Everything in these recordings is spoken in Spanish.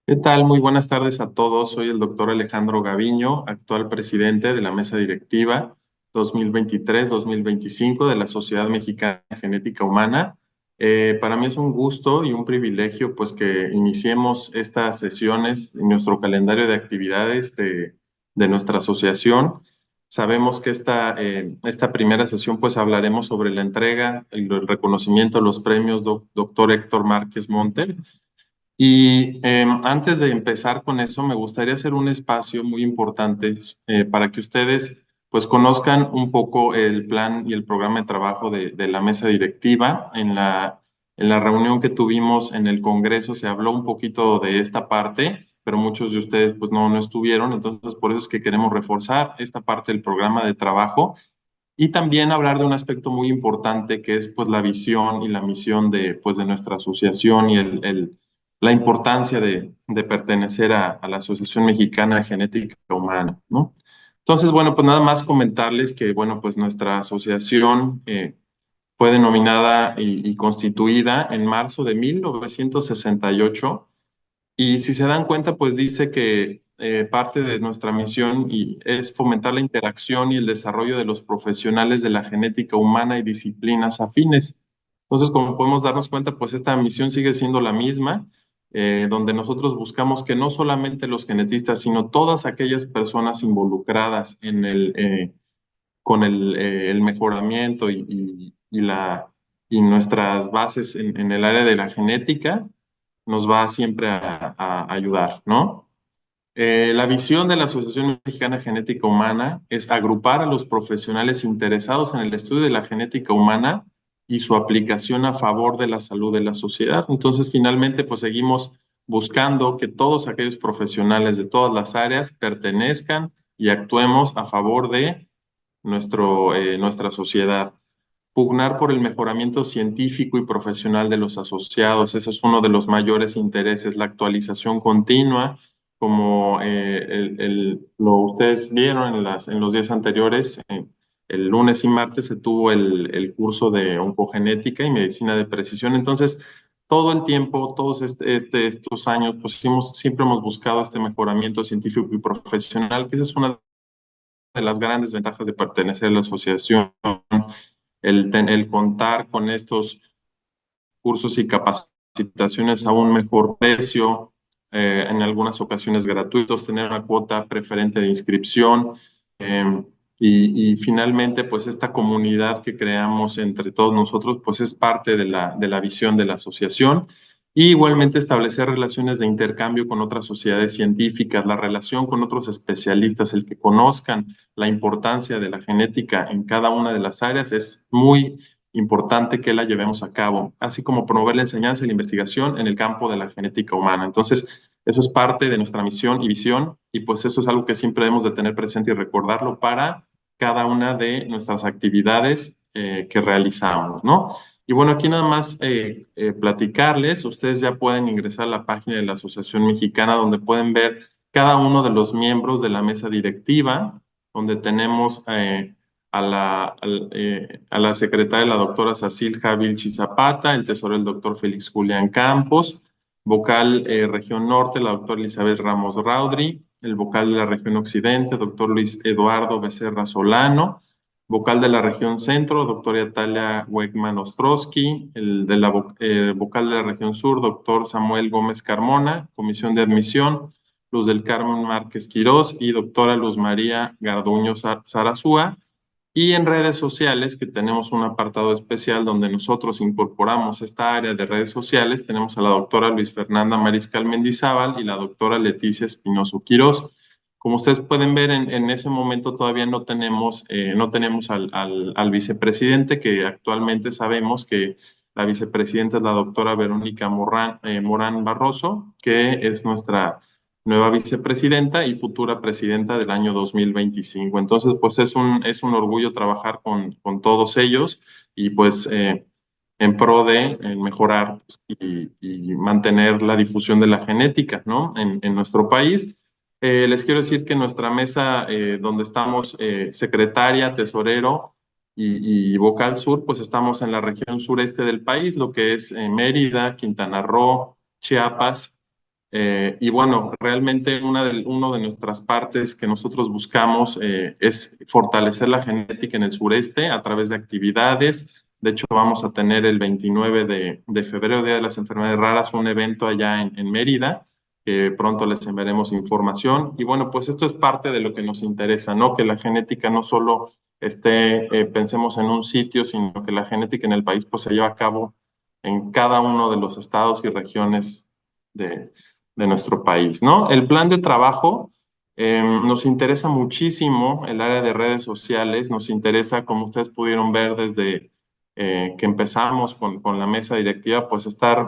¿Qué tal? Muy buenas tardes a todos. Soy el doctor Alejandro Gaviño, actual presidente de la mesa directiva 2023-2025 de la Sociedad Mexicana de Genética Humana. Para mí es un gusto y un privilegio pues que iniciemos estas sesiones en nuestro calendario de actividades de nuestra asociación. Sabemos que esta primera sesión pues hablaremos sobre la entrega y el reconocimiento a los premios Doctor Héctor Márquez Montel. Y antes de empezar con eso, me gustaría hacer un espacio muy importante para que ustedes pues conozcan un poco el plan y el programa de trabajo de la mesa directiva. En la reunión que tuvimos en el Congreso se habló un poquito de esta parte, pero muchos de ustedes pues no estuvieron, entonces por eso es que queremos reforzar esta parte del programa de trabajo y también hablar de un aspecto muy importante que es pues la visión y la misión de nuestra asociación y la importancia de pertenecer a la Asociación Mexicana de Genética Humana, ¿no? Entonces, bueno, pues nada más comentarles que, bueno, pues nuestra asociación fue denominada y constituida en marzo de 1968 y si se dan cuenta, pues dice que parte de nuestra misión es fomentar la interacción y el desarrollo de los profesionales de la genética humana y disciplinas afines. Entonces, como podemos darnos cuenta, pues esta misión sigue siendo la misma, donde nosotros buscamos que no solamente los genetistas, sino todas aquellas personas involucradas con el mejoramiento y nuestras bases en el área de la genética, nos va siempre a ayudar, ¿no? La visión de la Asociación Mexicana de Genética Humana es agrupar a los profesionales interesados en el estudio de la genética humana y su aplicación a favor de la salud de la sociedad. Entonces, finalmente, pues seguimos buscando que todos aquellos profesionales de todas las áreas pertenezcan y actuemos a favor de nuestra sociedad. Pugnar por el mejoramiento científico y profesional de los asociados, ese es uno de los mayores intereses, la actualización continua, como ustedes vieron en los días anteriores, el lunes y martes se tuvo el curso de oncogenética y medicina de precisión, entonces todo el tiempo, todos estos años, pues siempre hemos buscado este mejoramiento científico y profesional, que esa es una de las grandes ventajas de pertenecer a la asociación, el contar con estos cursos y capacitaciones a un mejor precio, en algunas ocasiones gratuitos, tener una cuota preferente de inscripción eh, y finalmente pues esta comunidad que creamos entre todos nosotros pues es parte de la visión de la asociación. Y igualmente establecer relaciones de intercambio con otras sociedades científicas, la relación con otros especialistas, el que conozcan la importancia de la genética en cada una de las áreas es muy importante que la llevemos a cabo, así como promover la enseñanza y la investigación en el campo de la genética humana. Entonces, eso es parte de nuestra misión y visión, y pues eso es algo que siempre debemos de tener presente y recordarlo para cada una de nuestras actividades que realizamos, ¿no? Y bueno, aquí nada más platicarles, ustedes ya pueden ingresar a la página de la Asociación Mexicana donde pueden ver cada uno de los miembros de la mesa directiva, donde tenemos a la secretaria, la doctora Sacilja Vilchi Zapata, el tesorero, el doctor Félix Julián Campos, vocal región norte, la doctora Elizabeth Ramos Raudri, el vocal de la región occidente, doctor Luis Eduardo Becerra Solano, vocal de la región centro, doctora Talia Wegman Ostrowski, vocal de la región sur, doctor Samuel Gómez Carmona, comisión de admisión, Luz del Carmen Márquez Quirós y doctora Luz María Garduño Zarazúa. Y en redes sociales, que tenemos un apartado especial donde nosotros incorporamos esta área de redes sociales, tenemos a la doctora Luis Fernanda Mariscal Mendizábal y la doctora Leticia Espinoso Quirós. Como ustedes pueden ver, en ese momento todavía no tenemos al vicepresidente, que actualmente sabemos que la vicepresidenta es la doctora Verónica Morán Barroso, que es nuestra nueva vicepresidenta y futura presidenta del año 2025. Entonces, pues es un orgullo trabajar con todos ellos y pues en pro de mejorar pues, y mantener la difusión de la genética, ¿no? En nuestro país. Les quiero decir que nuestra mesa, donde estamos secretaria, tesorero y vocal sur, pues estamos en la región sureste del país, lo que es Mérida, Quintana Roo, Chiapas, Y bueno, realmente uno de nuestras partes que nosotros buscamos es fortalecer la genética en el sureste a través de actividades. De hecho, vamos a tener el 29 de febrero, Día de las Enfermedades Raras, un evento allá en Mérida, que pronto les enviaremos información. Y bueno, pues esto es parte de lo que nos interesa, ¿no? Que la genética no solo pensemos en un sitio, sino que la genética en el país pues se lleva a cabo en cada uno de los estados y regiones de nuestro país, ¿no? El plan de trabajo nos interesa muchísimo el área de redes sociales, nos interesa, como ustedes pudieron ver desde que empezamos con la mesa directiva, pues estar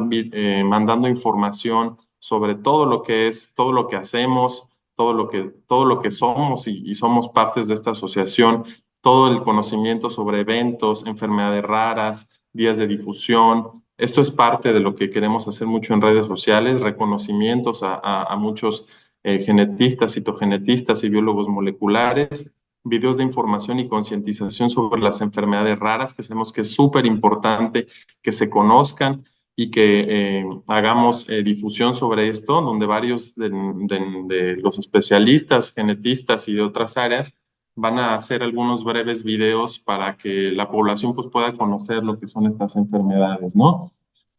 mandando información sobre todo lo que es, todo lo que hacemos, todo lo que somos y somos partes de esta asociación, todo el conocimiento sobre eventos, enfermedades raras, días de difusión. Esto es parte de lo que queremos hacer mucho en redes sociales, reconocimientos a muchos genetistas, citogenetistas y biólogos moleculares, videos de información y concientización sobre las enfermedades raras, que sabemos que es súper importante que se conozcan y que hagamos difusión sobre esto, donde varios de los especialistas, genetistas y de otras áreas van a hacer algunos breves videos para que la población pues, pueda conocer lo que son estas enfermedades, ¿no?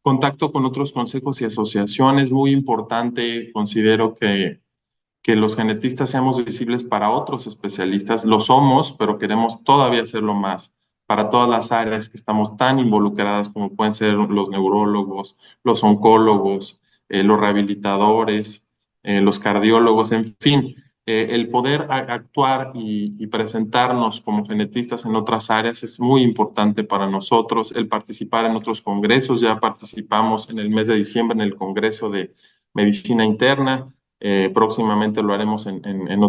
Contacto con otros consejos y asociaciones, muy importante, considero que los genetistas seamos visibles para otros especialistas. Lo somos, pero queremos todavía hacerlo más para todas las áreas que estamos tan involucradas como pueden ser los neurólogos, los oncólogos, los rehabilitadores, los cardiólogos, en fin. El poder actuar y presentarnos como genetistas en otras áreas es muy importante para nosotros. El participar en otros congresos, ya participamos en el mes de diciembre en el Congreso de Medicina Interna. Próximamente lo haremos en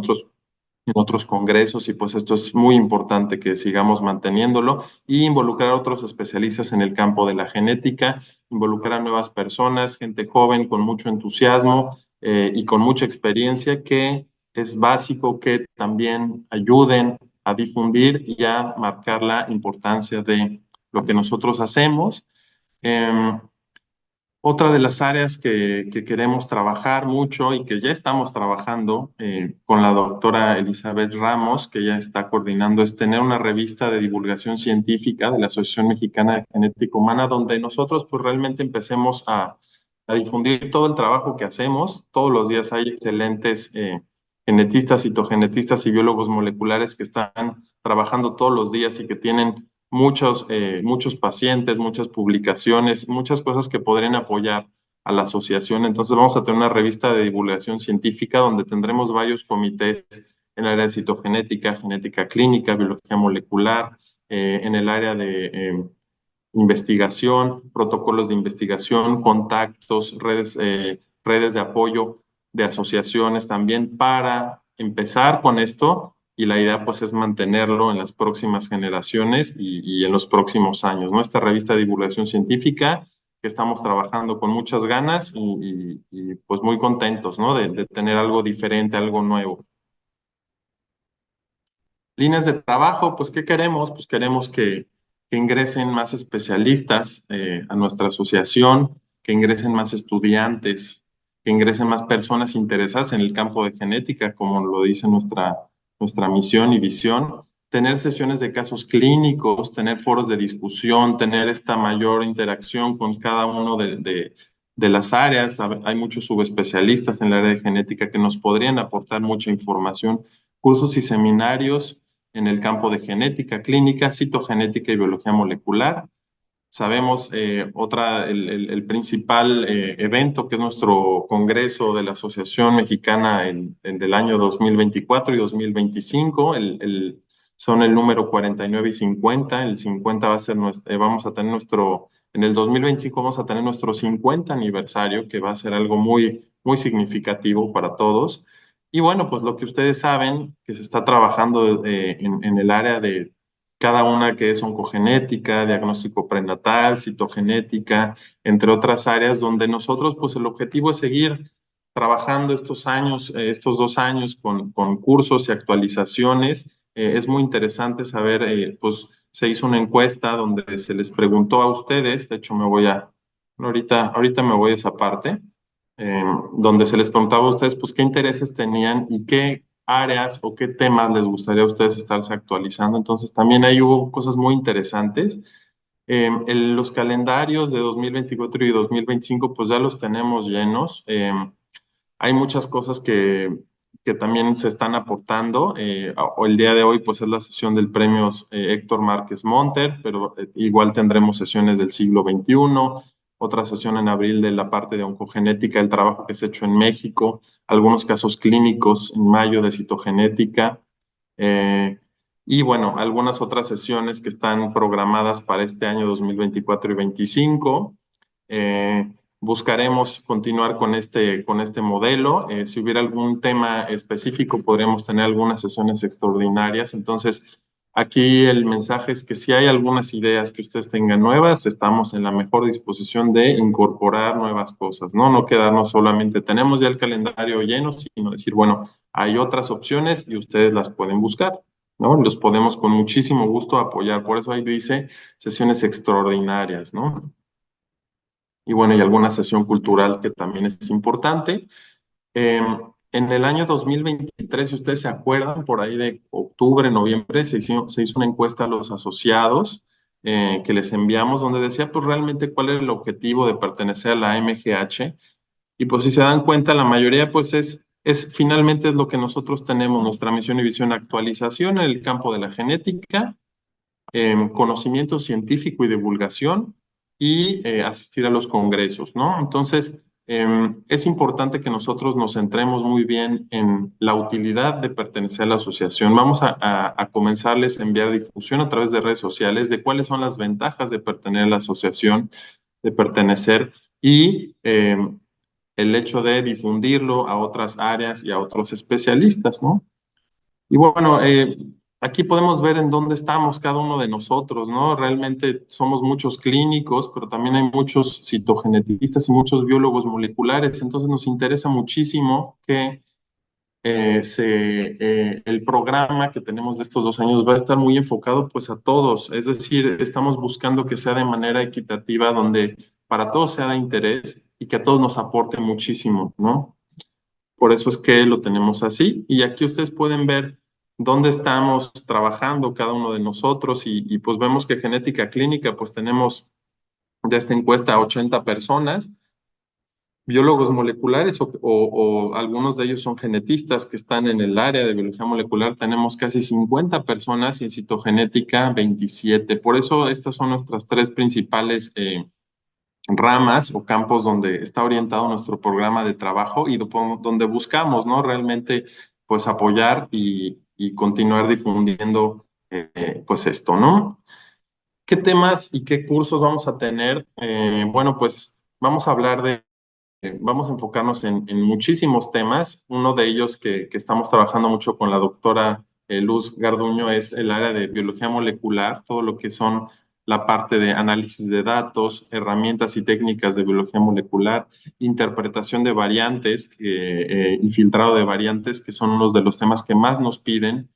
otros congresos y pues esto es muy importante que sigamos manteniéndolo y involucrar a otros especialistas en el campo de la genética, involucrar a nuevas personas, gente joven con mucho entusiasmo y con mucha experiencia que es básico que también ayuden a difundir y a marcar la importancia de lo que nosotros hacemos. Em, Otra de las áreas que queremos trabajar mucho y que ya estamos trabajando con la doctora Elizabeth Ramos, que ya está coordinando, es tener una revista de divulgación científica de la Asociación Mexicana de Genética Humana, donde nosotros pues realmente empecemos a difundir todo el trabajo que hacemos. Todos los días hay excelentes genetistas, citogenetistas y biólogos moleculares que están trabajando todos los días y que tienen muchos pacientes, muchas publicaciones, muchas cosas que podrían apoyar a la asociación. Entonces vamos a tener una revista de divulgación científica donde tendremos varios comités en el área de citogenética, genética clínica, biología molecular, en el área de investigación, protocolos de investigación, contactos, redes de apoyo de asociaciones también para empezar con esto y la idea pues es mantenerlo en las próximas generaciones y en los próximos años. Nuestra revista de divulgación científica que estamos trabajando con muchas ganas pues muy contentos, ¿no? De tener algo diferente, algo nuevo. Líneas de trabajo, pues, ¿qué queremos? Pues queremos que ingresen más especialistas a nuestra asociación, que ingresen más estudiantes, que ingresen más personas interesadas en el campo de genética, como lo dice nuestra misión y visión. Tener sesiones de casos clínicos, tener foros de discusión, tener esta mayor interacción con cada uno de las áreas. Hay muchos subespecialistas en el área de genética que nos podrían aportar mucha información, cursos y seminarios en el campo de genética clínica, citogenética y biología molecular. Sabemos el principal evento que es nuestro congreso de la Asociación Mexicana del año 2024 y 2025, son el número 49 y 50. El 50 va a ser vamos a tener en el 2025 vamos a tener nuestro 50 aniversario, que va a ser algo muy significativo para todos. Y bueno, pues lo que ustedes saben, que se está trabajando en el área de cada una que es oncogenética, diagnóstico prenatal, citogenética, entre otras áreas, donde nosotros, pues el objetivo es seguir trabajando estos años, estos 2 años con cursos y actualizaciones. Es muy interesante saber, pues se hizo una encuesta donde se les preguntó a ustedes, de hecho ahorita me voy a esa parte, eh, donde se les preguntaba a ustedes, pues, qué intereses tenían y qué áreas o qué temas les gustaría a ustedes estarse actualizando. Entonces, también ahí hubo cosas muy interesantes. Los calendarios de 2024 y 2025, pues ya los tenemos llenos. Hay muchas cosas que también se están aportando. O el día de hoy, pues es la sesión del premio Héctor Márquez Monter, pero igual tendremos sesiones del siglo XXI, otra sesión en abril de la parte de oncogenética, el trabajo que se ha hecho en México, algunos casos clínicos en mayo de citogenética. eh, y bueno, algunas otras sesiones que están programadas para este año 2024 y 2025. Buscaremos continuar con este modelo. Si hubiera algún tema específico, podríamos tener algunas sesiones extraordinarias. Entonces, aquí el mensaje es que si hay algunas ideas que ustedes tengan nuevas, estamos en la mejor disposición de incorporar nuevas cosas, ¿no? No quedarnos solamente, tenemos ya el calendario lleno, sino decir, bueno, hay otras opciones y ustedes las pueden buscar, ¿no? Los podemos con muchísimo gusto apoyar. Por eso ahí dice sesiones extraordinarias, ¿no? Y bueno, y alguna sesión cultural que también es importante. Eh, en el año 2023, si ustedes se acuerdan, por ahí de octubre, noviembre, se hizo una encuesta a los asociados que les enviamos, donde decía pues realmente cuál era el objetivo de pertenecer a la MGH. Y pues si se dan cuenta, la mayoría pues finalmente es lo que nosotros tenemos, nuestra misión y visión, actualización en el campo de la genética, conocimiento científico y divulgación y asistir a los congresos, ¿no? Entonces, es importante que nosotros nos centremos muy bien en la utilidad de pertenecer a la asociación. Vamos a comenzarles a enviar difusión a través de redes sociales de cuáles son las ventajas de pertenecer a la asociación, de pertenecer y el hecho de difundirlo a otras áreas y a otros especialistas, ¿no? Y bueno, aquí podemos ver en dónde estamos cada uno de nosotros, ¿no? Realmente somos muchos clínicos, pero también hay muchos citogenetistas y muchos biólogos moleculares, entonces nos interesa muchísimo que el programa que tenemos de estos 2 años va a estar muy enfocado pues a todos, es decir, estamos buscando que sea de manera equitativa, donde para todos sea de interés y que a todos nos aporte muchísimo, ¿no? Por eso es que lo tenemos así. Y aquí ustedes pueden ver dónde estamos trabajando cada uno de nosotros y pues vemos que genética clínica, pues tenemos de esta encuesta a 80 personas, biólogos moleculares o algunos de ellos son genetistas que están en el área de biología molecular. Tenemos casi 50 personas y en citogenética 27. Por eso estas son nuestras tres principales ramas o campos donde está orientado nuestro programa de trabajo y donde buscamos, ¿no? Realmente, pues apoyar y continuar difundiendo, pues esto, ¿no? ¿Qué temas y qué cursos vamos a tener? Bueno, pues vamos a hablar vamos a enfocarnos en muchísimos temas. Uno de ellos que estamos trabajando mucho con la doctora Luz Garduño es el área de biología molecular, todo lo que son la parte de análisis de datos, herramientas y técnicas de biología molecular, interpretación de variantes y filtrado de variantes, que son unos de los temas que más nos piden,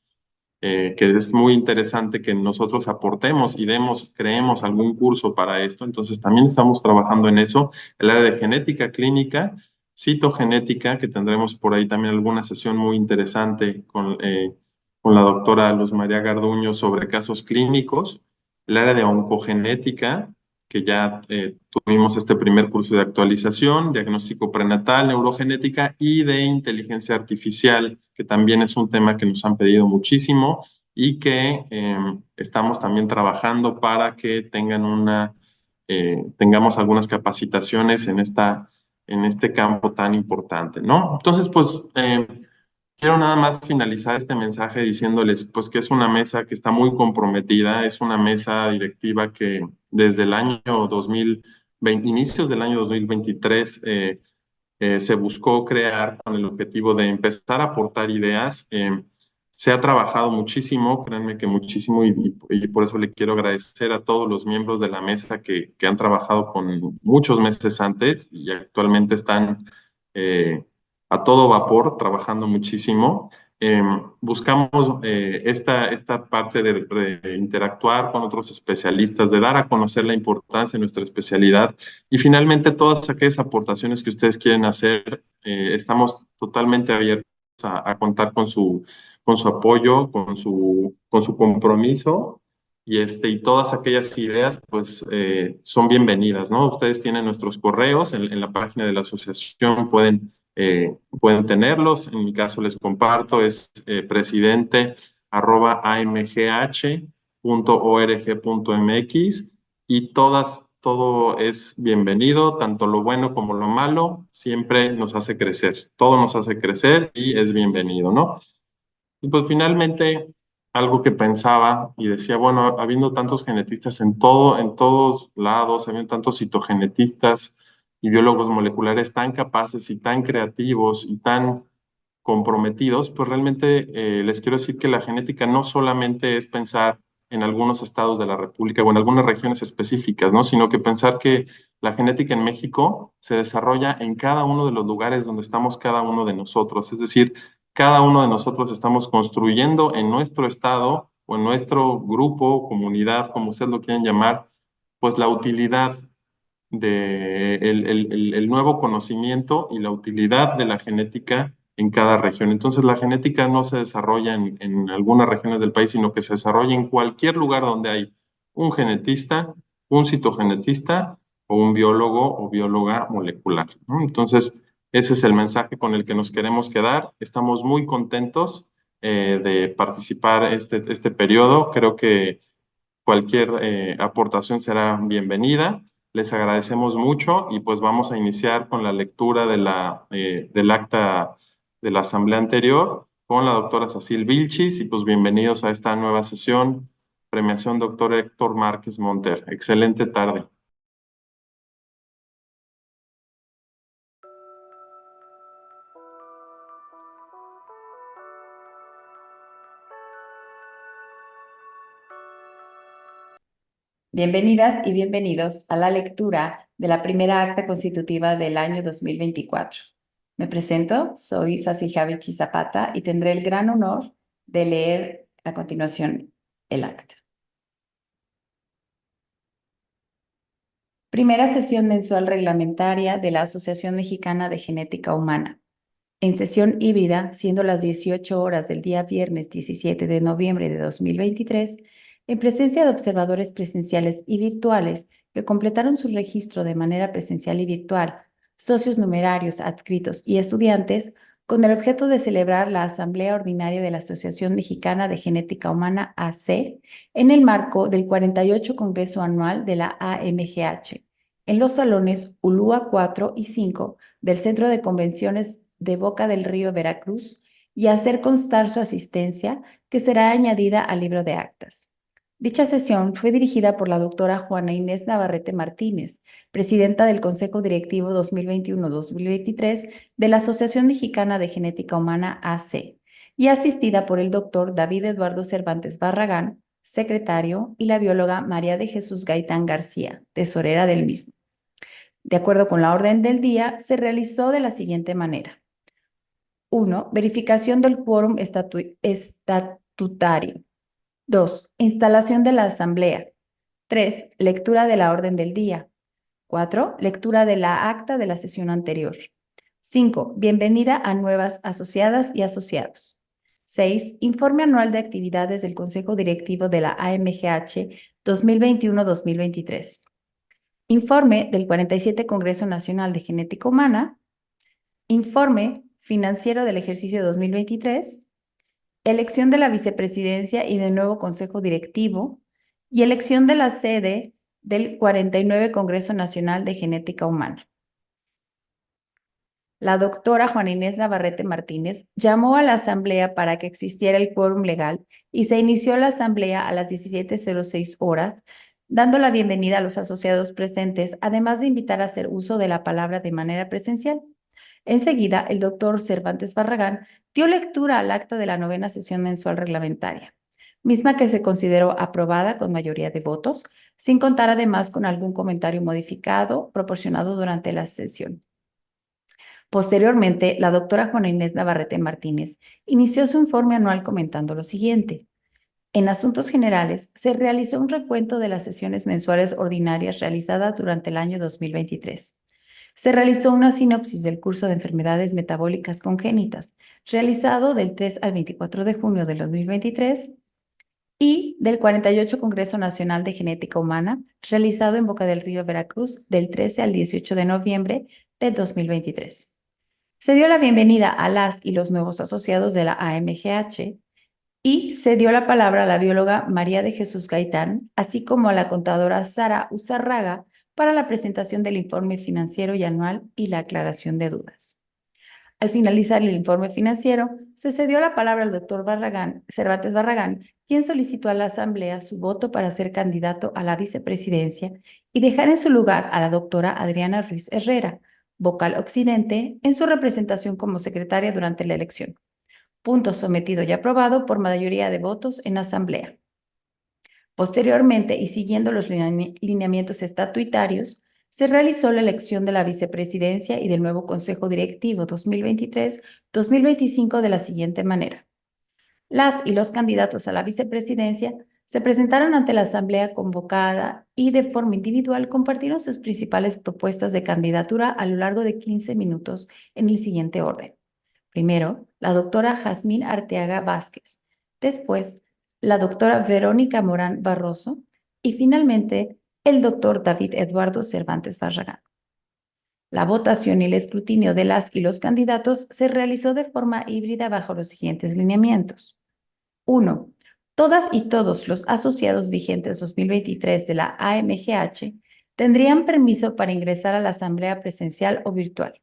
que es muy interesante que nosotros aportemos y creemos algún curso para esto. Entonces, también estamos trabajando en eso. El área de genética clínica, citogenética, que tendremos por ahí también alguna sesión muy interesante con la doctora Luz María Garduño sobre casos clínicos. El área de oncogenética, que ya tuvimos este primer curso de actualización, diagnóstico prenatal, neurogenética y de inteligencia artificial, que también es un tema que nos han pedido muchísimo y que estamos también trabajando para que tengamos algunas capacitaciones en este campo tan importante, ¿no? Entonces, pues, quiero nada más finalizar este mensaje diciéndoles, pues, que es una mesa que está muy comprometida, es una mesa directiva que desde el año 2020, inicios del año 2023, se buscó crear con el objetivo de empezar a aportar ideas. Se ha trabajado muchísimo, créanme que muchísimo, y por eso le quiero agradecer a todos los miembros de la mesa que han trabajado con muchos meses antes y actualmente están a todo vapor trabajando muchísimo. Buscamos esta parte de interactuar con otros especialistas, de dar a conocer la importancia de nuestra especialidad y finalmente todas aquellas aportaciones que ustedes quieren hacer, estamos totalmente abiertos a contar con su apoyo, con su compromiso y todas aquellas ideas pues son bienvenidas, ¿no? Ustedes tienen nuestros correos en la página de la asociación, pueden tenerlos. En mi caso les comparto, es presidente@amgh.org.mx y todo es bienvenido, tanto lo bueno como lo malo, siempre nos hace crecer, todo nos hace crecer y es bienvenido, ¿no? Y pues finalmente, algo que pensaba y decía, bueno, habiendo tantos genetistas en todos lados, habiendo tantos citogenetistas y biólogos moleculares tan capaces y tan creativos y tan comprometidos, pues realmente les quiero decir que la genética no solamente es pensar en algunos estados de la República o en algunas regiones específicas, ¿no? Sino que pensar que la genética en México se desarrolla en cada uno de los lugares donde estamos cada uno de nosotros. Es decir, cada uno de nosotros estamos construyendo en nuestro estado o en nuestro grupo, comunidad, como ustedes lo quieren llamar, pues la utilidad de el nuevo conocimiento y la utilidad de la genética en cada región. Entonces, la genética no se desarrolla en algunas regiones del país, sino que se desarrolla en cualquier lugar donde hay un genetista, un citogenetista o un biólogo o bióloga molecular, ¿no? Entonces, ese es el mensaje con el que nos queremos quedar. Estamos muy contentos de participar este periodo. Creo que cualquier aportación será bienvenida. Les agradecemos mucho y pues vamos a iniciar con la lectura del acta de la asamblea anterior con la doctora Cecil Vilchis y pues bienvenidos a esta nueva sesión. Premiación doctor Héctor Márquez Monter. Excelente tarde. Bienvenidas y bienvenidos a la lectura de la primera acta constitutiva del año 2024. Me presento, soy Cecil Javichi Zapata y tendré el gran honor de leer a continuación el acta. Primera sesión mensual reglamentaria de la Asociación Mexicana de Genética Humana. En sesión híbrida, siendo las 18 horas del día viernes 17 de noviembre de 2023, en presencia de observadores presenciales y virtuales que completaron su registro de manera presencial y virtual, socios numerarios, adscritos y estudiantes, con el objeto de celebrar la Asamblea Ordinaria de la Asociación Mexicana de Genética Humana AC en el marco del 48 Congreso Anual de la AMGH, en los salones Ulúa 4 y 5 del Centro de Convenciones de Boca del Río, Veracruz, y hacer constar su asistencia, que será añadida al libro de actas. Dicha sesión fue dirigida por la doctora Juana Inés Navarrete Martínez, presidenta del Consejo Directivo 2021-2023 de la Asociación Mexicana de Genética Humana AC, y asistida por el doctor David Eduardo Cervantes Barragán, secretario, y la bióloga María de Jesús Gaitán García, tesorera del mismo. De acuerdo con la orden del día, se realizó de la siguiente manera. 1. Verificación del quórum estatutario. 2. Instalación de la asamblea. 3. Lectura de la orden del día. 4. Lectura de la acta de la sesión anterior. 5. Bienvenida a nuevas asociadas y asociados. 6. Informe anual de actividades del Consejo Directivo de la AMGH 2021-2023. Informe del 47 Congreso Nacional de Genética Humana. Informe financiero del ejercicio 2023. Elección de la vicepresidencia y del nuevo Consejo Directivo. Y elección de la sede del 49 Congreso Nacional de Genética Humana. La doctora Juana Inés Navarrete Martínez llamó a la asamblea para que existiera el quórum legal y se inició la asamblea a las 17:06 horas, dando la bienvenida a los asociados presentes, además de invitar a hacer uso de la palabra de manera presencial. Enseguida, el doctor Cervantes Barragán dio lectura al acta de la 9ª sesión mensual reglamentaria, misma que se consideró aprobada con mayoría de votos, sin contar además con algún comentario modificado proporcionado durante la sesión. Posteriormente, la doctora Juana Inés Navarrete Martínez inició su informe anual comentando lo siguiente. En asuntos generales, se realizó un recuento de las sesiones mensuales ordinarias realizadas durante el año 2023. Se realizó una sinopsis del curso de enfermedades metabólicas congénitas, realizado del 3 al 24 de junio del 2023, y del 48 Congreso Nacional de Genética Humana, realizado en Boca del Río, Veracruz, del 13 al 18 de noviembre del 2023. Se dio la bienvenida a las y los nuevos asociados de la AMGH y se dio la palabra a la bióloga María de Jesús Gaitán, así como a la contadora Sara Uzarraga para la presentación del informe financiero y anual y la aclaración de dudas. Al finalizar el informe financiero, se cedió la palabra al doctor Cervantes Barragán, quien solicitó a la Asamblea su voto para ser candidato a la vicepresidencia y dejar en su lugar a la doctora Adriana Ruiz Herrera, vocal occidente, en su representación como secretaria durante la elección. Punto sometido y aprobado por mayoría de votos en Asamblea. Posteriormente, y siguiendo los lineamientos estatutarios, se realizó la elección de la vicepresidencia y del nuevo Consejo Directivo 2023-2025 de la siguiente manera. Las y los candidatos a la vicepresidencia se presentaron ante la Asamblea convocada y de forma individual compartieron sus principales propuestas de candidatura a lo largo de 15 minutos en el siguiente orden. Primero, la doctora Jazmín Arteaga Vázquez. Después, la doctora Verónica Morán Barroso. Y finalmente, el doctor David Eduardo Cervantes Barragán. La votación y el escrutinio de las y los candidatos se realizó de forma híbrida bajo los siguientes lineamientos. 1. Todas y todos los asociados vigentes 2023 de la AMGH tendrían permiso para ingresar a la asamblea presencial o virtual.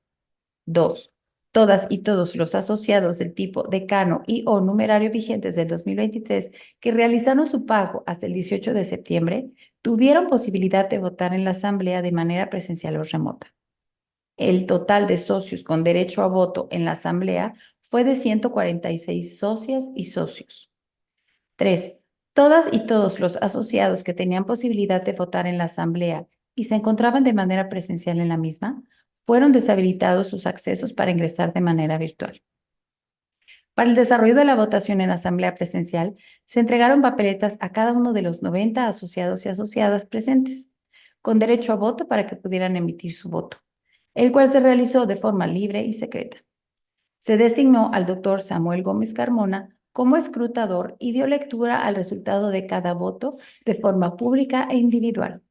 2. Todas y todos los asociados del tipo decano y o numerario vigentes del 2023 que realizaron su pago hasta el 18 de septiembre tuvieron posibilidad de votar en la asamblea de manera presencial o remota. El total de socios con derecho a voto en la asamblea fue de 146 socias y socios. 3. Todas y todos los asociados que tenían posibilidad de votar en la asamblea y se encontraban de manera presencial en la misma, fueron deshabilitados sus accesos para ingresar de manera virtual. Para el desarrollo de la votación en asamblea presencial, se entregaron papeletas a cada uno de los 90 asociados y asociadas presentes, con derecho a voto para que pudieran emitir su voto, el cual se realizó de forma libre y secreta. Se designó al doctor Samuel Gómez Carmona como escrutador y dio lectura al resultado de cada voto de forma pública e individual,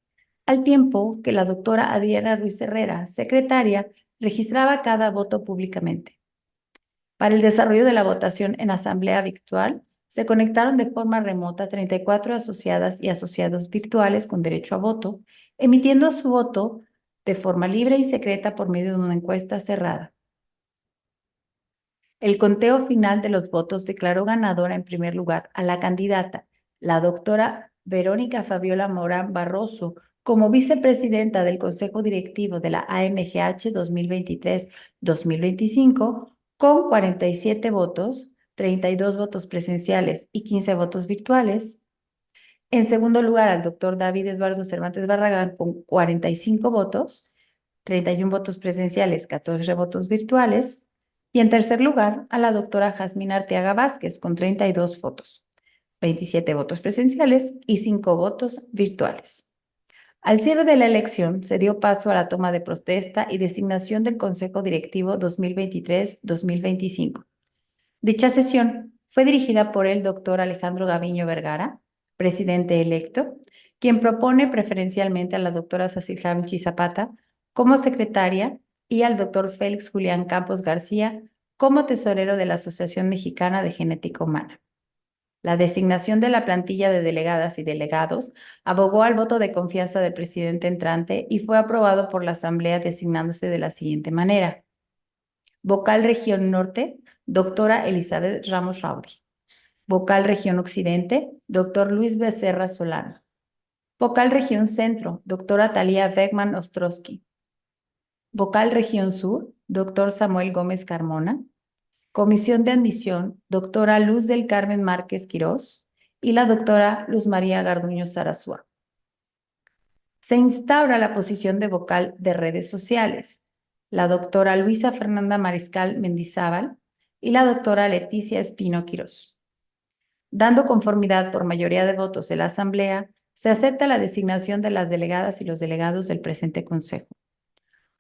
al tiempo que la doctora Adriana Ruiz Herrera, secretaria, registraba cada voto públicamente. Para el desarrollo de la votación en asamblea virtual, se conectaron de forma remota 34 asociadas y asociados virtuales con derecho a voto, emitiendo su voto de forma libre y secreta por medio de una encuesta cerrada. El conteo final de los votos declaró ganadora en primer lugar a la candidata, la doctora Verónica Fabiola Morán Barroso, como vicepresidenta del Consejo Directivo de la AMGH 2023-2025, con 47 votos, 32 votos presenciales y 15 votos virtuales. En segundo lugar, al doctor David Eduardo Cervantes Barragán, con 45 votos, 31 votos presenciales, 14 votos virtuales. Y en tercer lugar, a la doctora Jazmín Arteaga Vázquez, con 32 votos, 27 votos presenciales y 5 votos virtuales. Al cierre de la elección, se dio paso a la toma de protesta y designación del Consejo Directivo 2023-2025. Dicha sesión fue dirigida por el doctor Alejandro Gaviño Vergara, presidente electo, quien propone preferencialmente a la doctora Cecilia Vilchi Zapata como secretaria y al doctor Félix Julián Campos García como tesorero de la Asociación Mexicana de Genética Humana. La designación de la plantilla de delegadas y delegados abogó al voto de confianza del presidente entrante y fue aprobado por la Asamblea designándose de la siguiente manera. Vocal Región Norte, doctora Elizabeth Ramos Raudi. Vocal Región Occidente, doctor Luis Becerra Solano. Vocal Región Centro, doctora Talía Beckman Ostrowski. Vocal Región Sur, doctor Samuel Gómez Carmona. Comisión de Admisión, doctora Luz del Carmen Márquez Quirós y la doctora Luz María Garduño Sarasúa. Se instaura la posición de vocal de redes sociales. la doctora Luisa Fernanda Mariscal Mendizábal y la doctora Leticia Espino Quirós. Dando conformidad por mayoría de votos de la Asamblea, se acepta la designación de las delegadas y los delegados del presente Consejo.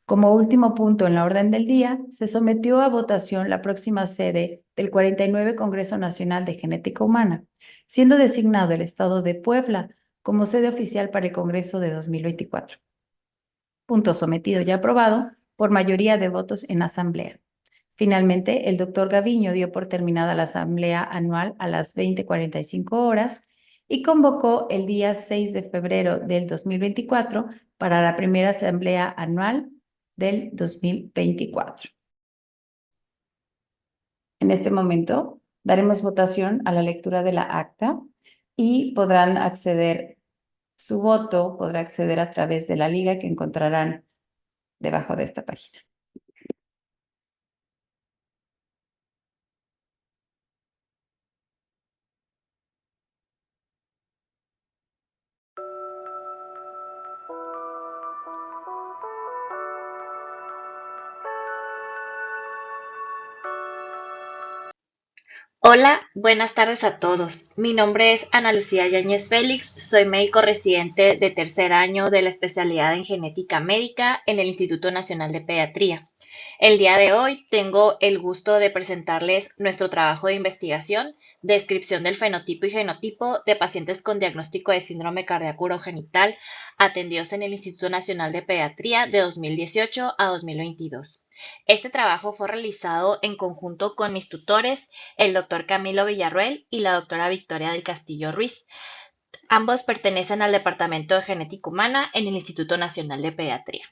Como último punto en la orden del día, se sometió a votación la próxima sede del 49 Congreso Nacional de Genética Humana, siendo designado el Estado de Puebla como sede oficial para el Congreso de 2024. Punto sometido y aprobado por mayoría de votos en Asamblea. Finalmente, el doctor Gaviño dio por terminada la Asamblea Anual a las 20:45 horas y convocó el día 6 de febrero del 2024 para la primera Asamblea Anual del 2024. En este momento daremos votación a la lectura de la acta y podrán acceder, su voto podrá acceder a través de la liga que encontrarán debajo de esta página. Hola, buenas tardes a todos. Mi nombre es Ana Lucía Yáñez Félix, soy médico residente de tercer año de la especialidad en genética médica en el Instituto Nacional de Pediatría. El día de hoy tengo el gusto de presentarles nuestro trabajo de investigación, descripción del fenotipo y genotipo de pacientes con diagnóstico de síndrome cardíaco urogenital atendidos en el Instituto Nacional de Pediatría de 2018 a 2022. Este trabajo fue realizado en conjunto con mis tutores, el doctor Camilo Villarruel y la doctora Victoria del Castillo Ruiz. Ambos pertenecen al Departamento de Genética Humana en el Instituto Nacional de Pediatría.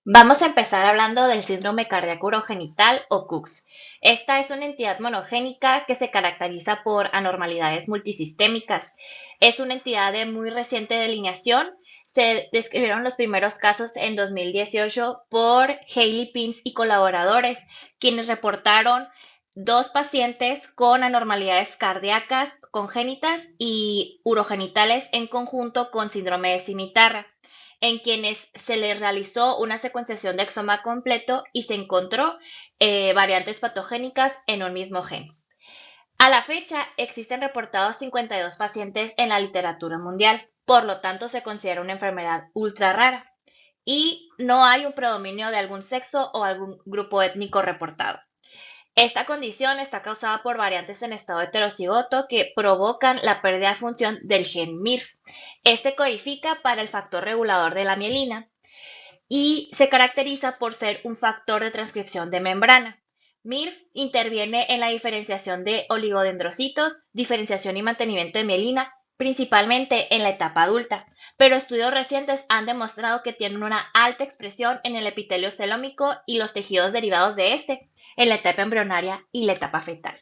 Vamos a empezar hablando del síndrome cardíaco urogenital o CUX. Esta es una entidad monogénica que se caracteriza por anormalidades multisistémicas. Es una entidad de muy reciente delineación. Se describieron los primeros casos en 2018 por Hailey Pins y colaboradores, quienes reportaron 2 pacientes con anormalidades cardíacas congénitas y urogenitales en conjunto con síndrome de cimitarra, en quienes se les realizó una secuenciación de exoma completo y se encontró variantes patogénicas en un mismo gen. A la fecha, existen reportados 52 pacientes en la literatura mundial, por lo tanto se considera una enfermedad ultra rara y no hay un predominio de algún sexo o algún grupo étnico reportado. Esta condición está causada por variantes en estado heterocigoto que provocan la pérdida de función del gen MIRF. Este codifica para el factor regulador de la mielina y se caracteriza por ser un factor de transcripción de membrana. MIRF interviene en la diferenciación de oligodendrocitos, diferenciación y mantenimiento de mielina, principalmente en la etapa adulta, pero estudios recientes han demostrado que tienen una alta expresión en el epitelio celómico y los tejidos derivados de este, en la etapa embrionaria y la etapa fetal.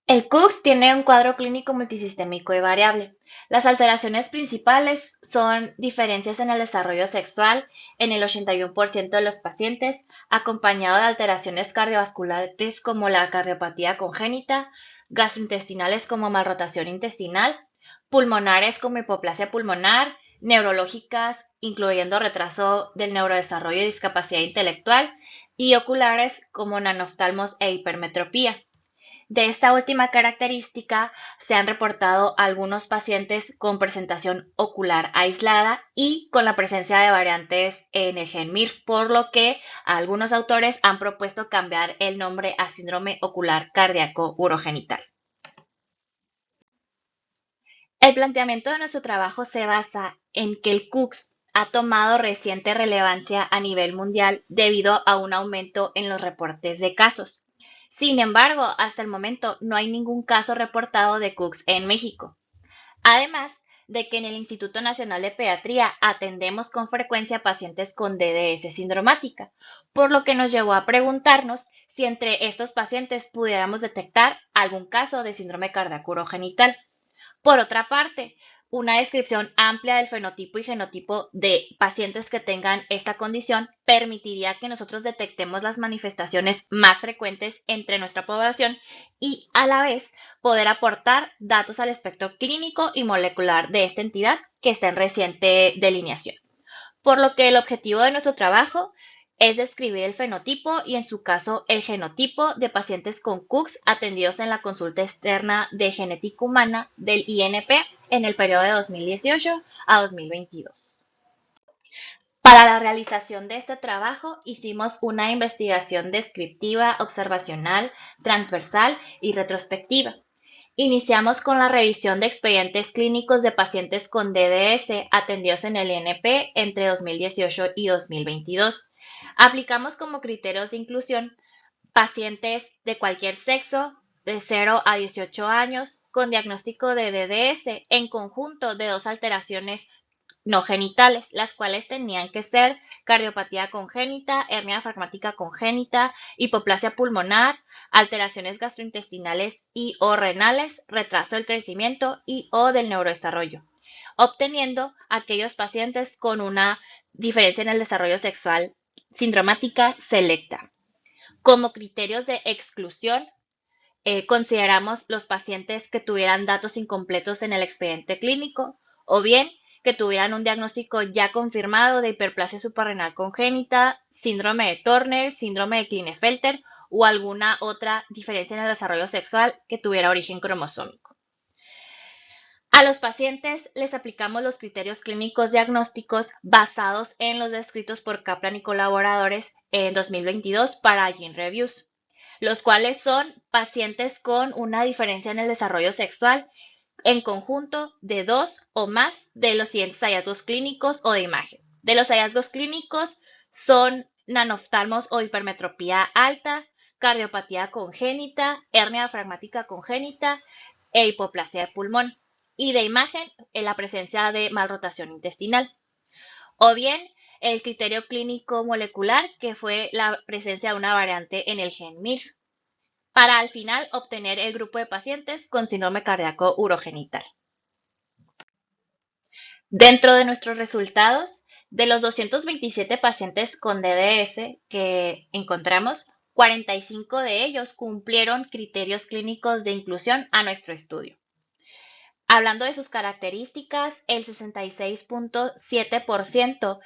El CUX tiene un cuadro clínico multisistémico y variable. Las alteraciones principales son diferencias en el desarrollo sexual en el 81% de los pacientes, acompañado de alteraciones cardiovasculares como la cardiopatía congénita, gastrointestinales como malrotación intestinal, pulmonares como hipoplasia pulmonar, neurológicas, incluyendo retraso del neurodesarrollo y discapacidad intelectual, y oculares como nanoftalmos e hipermetropía. De esta última característica se han reportado algunos pacientes con presentación ocular aislada y con la presencia de variantes en el gen MIRF, por lo que algunos autores han propuesto cambiar el nombre a síndrome ocular cardíaco urogenital. El planteamiento de nuestro trabajo se basa en que el CUX ha tomado reciente relevancia a nivel mundial debido a un aumento en los reportes de casos. Sin embargo, hasta el momento no hay ningún caso reportado de CUX en México. Además de que en el Instituto Nacional de Pediatría atendemos con frecuencia pacientes con DDS sindromática, por lo que nos llevó a preguntarnos si entre estos pacientes pudiéramos detectar algún caso de síndrome cardíaco urogenital. Por otra parte, una descripción amplia del fenotipo y genotipo de pacientes que tengan esta condición permitiría que nosotros detectemos las manifestaciones más frecuentes entre nuestra población y a la vez poder aportar datos al espectro clínico y molecular de esta entidad que está en reciente delineación. por lo que el objetivo de nuestro trabajo es describir el fenotipo y, en su caso, el genotipo de pacientes con CUX atendidos en la consulta externa de genética humana del INP en el periodo de 2018 a 2022. Para la realización de este trabajo hicimos una investigación descriptiva, observacional, transversal y retrospectiva. Iniciamos con la revisión de expedientes clínicos de pacientes con DDS atendidos en el INP entre 2018 y 2022. Aplicamos como criterios de inclusión pacientes de cualquier sexo, de 0 a 18 años, con diagnóstico de DDS en conjunto de 2 alteraciones no genitales, las cuales tenían que ser cardiopatía congénita, hernia diafragmática congénita, hipoplasia pulmonar, alteraciones gastrointestinales y o renales, retraso del crecimiento y o del neurodesarrollo, obteniendo aquellos pacientes con una diferencia en el desarrollo sexual sindromática selecta. Como criterios de exclusión, consideramos los pacientes que tuvieran datos incompletos en el expediente clínico o bien que tuvieran un diagnóstico ya confirmado de hiperplasia suprarrenal congénita, síndrome de Turner, síndrome de Klinefelter o alguna otra diferencia en el desarrollo sexual que tuviera origen cromosómico. A los pacientes les aplicamos los criterios clínicos diagnósticos basados en los descritos por Kaplan y colaboradores en 2022 para Gene Reviews, los cuales son pacientes con una diferencia en el desarrollo sexual en conjunto de 2 o más de los siguientes hallazgos clínicos o de imagen. De los hallazgos clínicos son nanoftalmos o hipermetropía alta, cardiopatía congénita, hernia diafragmática congénita e hipoplasia de pulmón. Y de imagen, en la presencia de malrotación intestinal. O bien, el criterio clínico molecular, que fue la presencia de una variante en el gen MIR, para al final obtener el grupo de pacientes con síndrome cardíaco urogenital. Dentro de nuestros resultados, de los 227 pacientes con DDS que encontramos, 45 de ellos cumplieron criterios clínicos de inclusión a nuestro estudio. Hablando de sus características, el 66.7%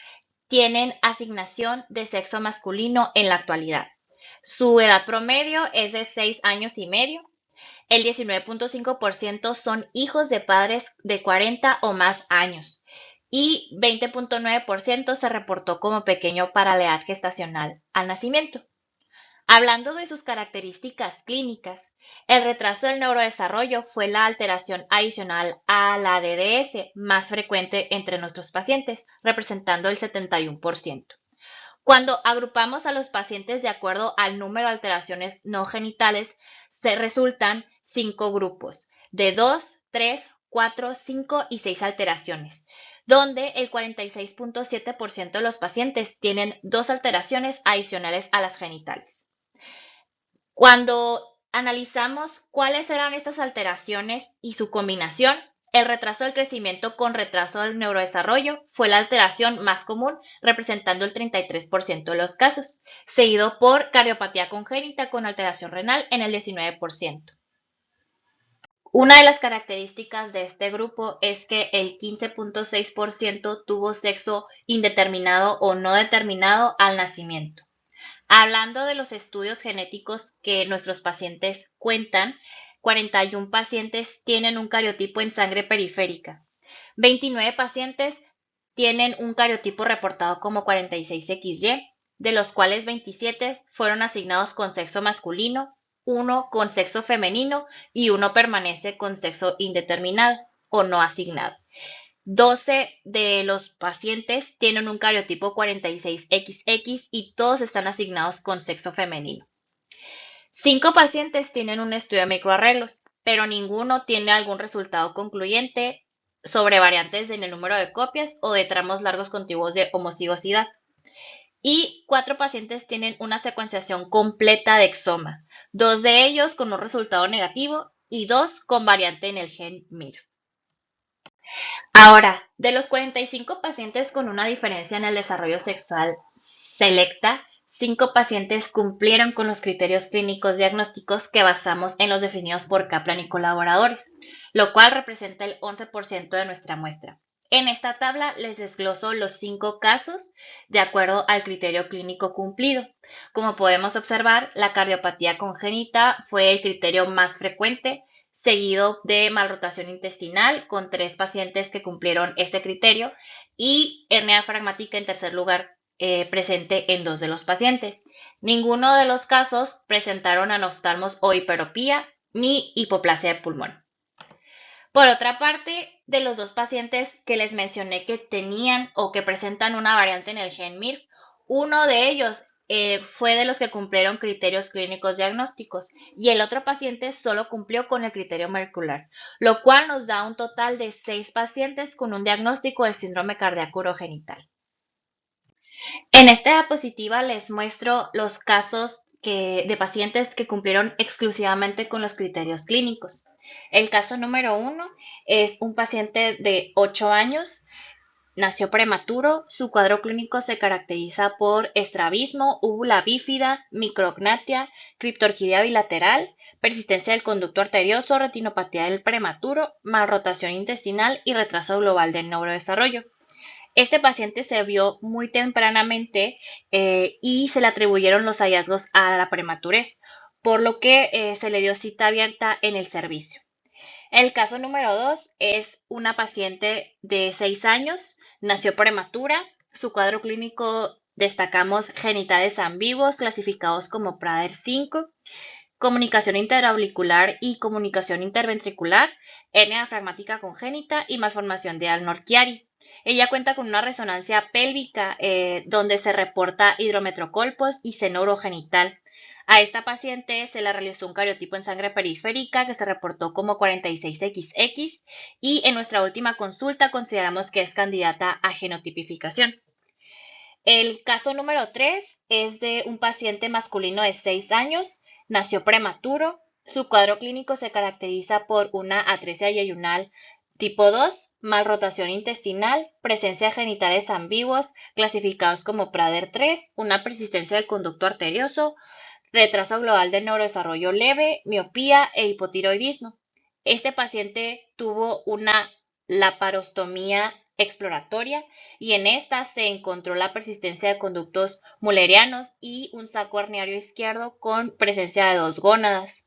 tienen asignación de sexo masculino en la actualidad. Su edad promedio es de 6 años y medio. El 19.5% son hijos de padres de 40 o más años. Y 20.9% se reportó como pequeño para la edad gestacional al nacimiento. Hablando de sus características clínicas, el retraso del neurodesarrollo fue la alteración adicional a la DDS más frecuente entre nuestros pacientes, representando el 71%. Cuando agrupamos a los pacientes de acuerdo al número de alteraciones no genitales, se resultan 5 grupos de 2, 3, 4, 5 y 6 alteraciones, donde el 46.7% de los pacientes tienen 2 alteraciones adicionales a las genitales. Cuando analizamos cuáles eran estas alteraciones y su combinación, el retraso del crecimiento con retraso del neurodesarrollo fue la alteración más común, representando el 33% de los casos, seguido por cardiopatía congénita con alteración renal en el 19%. Una de las características de este grupo es que el 15.6% tuvo sexo indeterminado o no determinado al nacimiento. Hablando de los estudios genéticos que nuestros pacientes cuentan, 41 pacientes tienen un cariotipo en sangre periférica. 29 pacientes tienen un cariotipo reportado como 46XY, de los cuales 27 fueron asignados con sexo masculino, 1 con sexo femenino y 1 permanece con sexo indeterminado o no asignado. 12 de los pacientes tienen un cariotipo 46XX y todos están asignados con sexo femenino. 5 pacientes tienen un estudio de microarreglos, pero ninguno tiene algún resultado concluyente sobre variantes en el número de copias o de tramos largos contiguos de homocigosidad. Y 4 pacientes tienen una secuenciación completa de exoma, 2 de ellos con un resultado negativo y 2 con variante en el gen MIR. Ahora, de los 45 pacientes con una diferencia en el desarrollo sexual selecta, 5 pacientes cumplieron con los criterios clínicos diagnósticos que basamos en los definidos por Kaplan y colaboradores, lo cual representa el 11% de nuestra muestra. En esta tabla les desgloso los 5 casos de acuerdo al criterio clínico cumplido. Como podemos observar, la cardiopatía congénita fue el criterio más frecuente, seguido de malrotación intestinal con 3 pacientes que cumplieron este criterio y hernia diafragmática en tercer lugar, presente en 2 de los pacientes. Ninguno de los casos presentaron anoftalmos o hiperopía ni hipoplasia de pulmón. Por otra parte, de los 2 pacientes que les mencioné que tenían o que presentan una variante en el gen MIRF, uno de ellos fue de los que cumplieron criterios clínicos diagnósticos y el otro paciente solo cumplió con el criterio molecular, lo cual nos da un total de 6 pacientes con un diagnóstico de síndrome cardíaco urogenital. En esta diapositiva les muestro los casos de pacientes que cumplieron exclusivamente con los criterios clínicos. El caso número 1 es un paciente de 8 años, nació prematuro, su cuadro clínico se caracteriza por estrabismo, úvula bífida, micrognatia, criptorquidia bilateral, persistencia del conducto arterioso, retinopatía del prematuro, malrotación intestinal y retraso global del neurodesarrollo. Este paciente se vio muy tempranamente y se le atribuyeron los hallazgos a la prematurez, por lo que se le dio cita abierta en el servicio. El caso número 2 es una paciente de 6 años, nació prematura, su cuadro clínico destacamos genitales ambiguos clasificados como Prader 5, comunicación interauricular y comunicación interventricular, hernia diafragmática congénita y malformación de Alnor-Chiari. Ella cuenta con una resonancia pélvica donde se reporta hidrometrocolpos y seno urogenital. A esta paciente se le realizó un cariotipo en sangre periférica que se reportó como 46XX y en nuestra última consulta consideramos que es candidata a genotipificación. El caso número 3 es de un paciente masculino de 6 años, nació prematuro, su cuadro clínico se caracteriza por una atresia yeyunal tipo 2, malrotación intestinal, presencia de genitales ambiguos clasificados como Prader 3, una persistencia del conducto arterioso, retraso global del neurodesarrollo leve, miopía e hipotiroidismo. Este paciente tuvo una laparostomía exploratoria y en esta se encontró la persistencia de conductos mullerianos y un saco herniario izquierdo con presencia de 2 gónadas.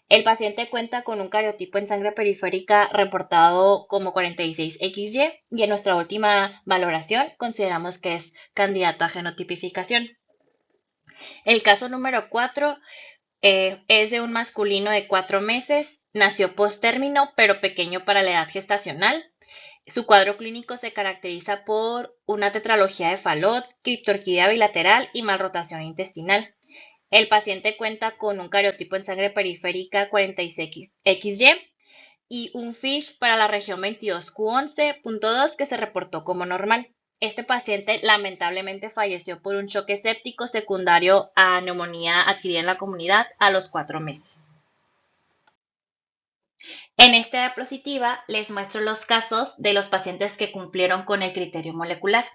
El paciente cuenta con un cariotipo en sangre periférica reportado como 46XY y en nuestra última valoración consideramos que es candidato a genotipificación. El caso número 4 es de un masculino de 4 meses, nació post-término pero pequeño para la edad gestacional. Su cuadro clínico se caracteriza por una tetralogía de Fallot, criptorquidia bilateral y malrotación intestinal. El paciente cuenta con un cariotipo en sangre periférica 46XY y un FISH para la región 22Q11.2 que se reportó como normal. Este paciente lamentablemente falleció por un choque séptico secundario a neumonía adquirida en la comunidad a los 4 meses. En esta diapositiva les muestro los casos de los pacientes que cumplieron con el criterio molecular.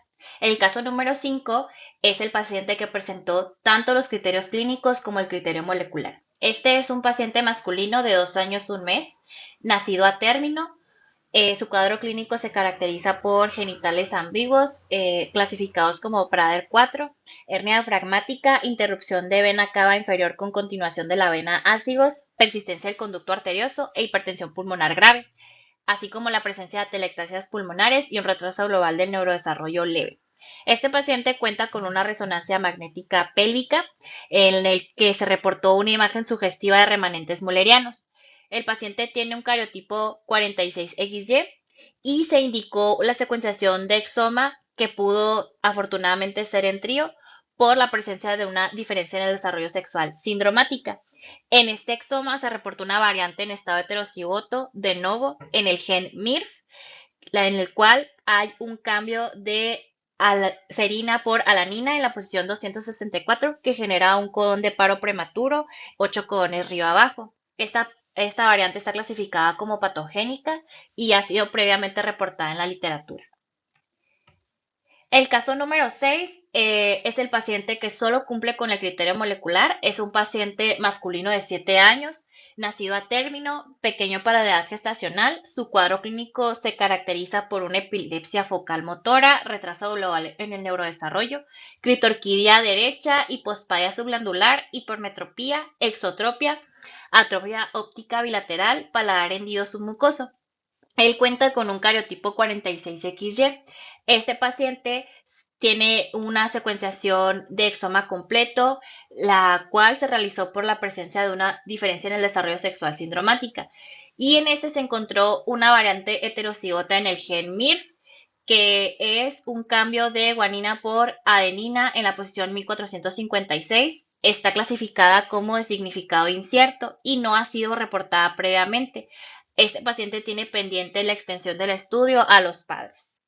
El caso número 5 es el paciente que presentó tanto los criterios clínicos como el criterio molecular. Este es un paciente masculino de 2 años 1 mes, nacido a término. Su cuadro clínico se caracteriza por genitales ambiguos, clasificados como Prader 4, hernia diafragmática, interrupción de vena cava inferior con continuación de la vena ácigos, persistencia del conducto arterioso e hipertensión pulmonar grave, así como la presencia de atelectasias pulmonares y un retraso global del neurodesarrollo leve. Este paciente cuenta con una resonancia magnética pélvica en el que se reportó una imagen sugestiva de remanentes mullerianos. El paciente tiene un cariotipo 46XY y se indicó la secuenciación de exoma que pudo afortunadamente ser en trío por la presencia de una diferencia en el desarrollo sexual sindromática. En este exoma se reportó una variante en estado heterocigoto de novo en el gen MIRF, en el cual hay un cambio de serina por alanina en la posición 264 que genera un codón de paro prematuro, 8 codones río abajo. Esta variante está clasificada como patogénica y ha sido previamente reportada en la literatura. El caso número 6 es el paciente que solo cumple con el criterio molecular. Es un paciente masculino de 7 años, nacido a término, pequeño para la edad gestacional. Su cuadro clínico se caracteriza por una epilepsia focal motora, retraso global en el neurodesarrollo, clitorquidia derecha, hipospadia subglandular, hipermetropía, exotropia, atrofia óptica bilateral, paladar hendido submucoso. Él cuenta con un cariotipo 46XY. Este paciente tiene una secuenciación de exoma completo, la cual se realizó por la presencia de una diferencia en el desarrollo sexual sindromática. Y en este se encontró una variante heterocigota en el gen MIRF, que es un cambio de guanina por adenina en la posición 1456. Está clasificada como de significado incierto y no ha sido reportada previamente. Este paciente tiene pendiente la extensión del estudio a los padres.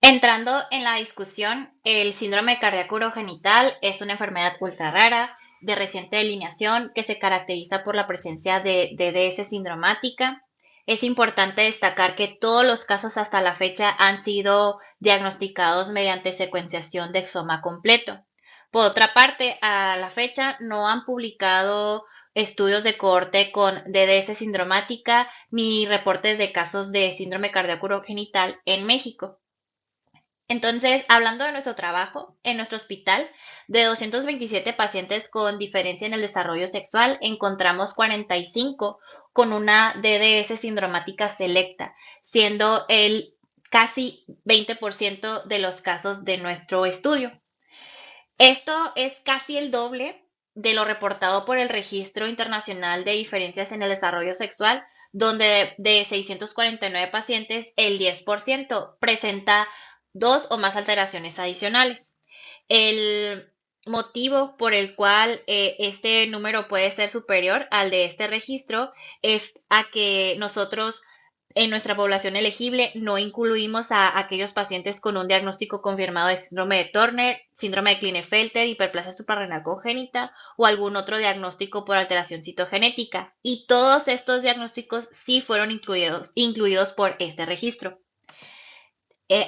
Entrando en la discusión, el síndrome cardíaco urogenital es una enfermedad ultra rara de reciente delineación que se caracteriza por la presencia de DDS sindromática. Es importante destacar que todos los casos hasta la fecha han sido diagnosticados mediante secuenciación de exoma completo. Por otra parte, a la fecha no han publicado estudios de cohorte con DDS sindromática ni reportes de casos de síndrome cardíaco urogenital en México. Entonces, hablando de nuestro trabajo, en nuestro hospital, de 227 pacientes con diferencia en el desarrollo sexual, encontramos 45 con una DDS sindromática selecta, siendo el casi 20% de los casos de nuestro estudio. Esto es casi el doble de lo reportado por el Registro Internacional de Diferencias en el Desarrollo Sexual, donde de 649 pacientes, el 10% presenta dos o más alteraciones adicionales. El motivo por el cual este número puede ser superior al de este registro es a que nosotros en nuestra población elegible no incluimos a aquellos pacientes con un diagnóstico confirmado de síndrome de Turner, síndrome de Klinefelter, hiperplasia suprarrenal congénita o algún otro diagnóstico por alteración citogenética. Y todos estos diagnósticos sí fueron incluidos por este registro.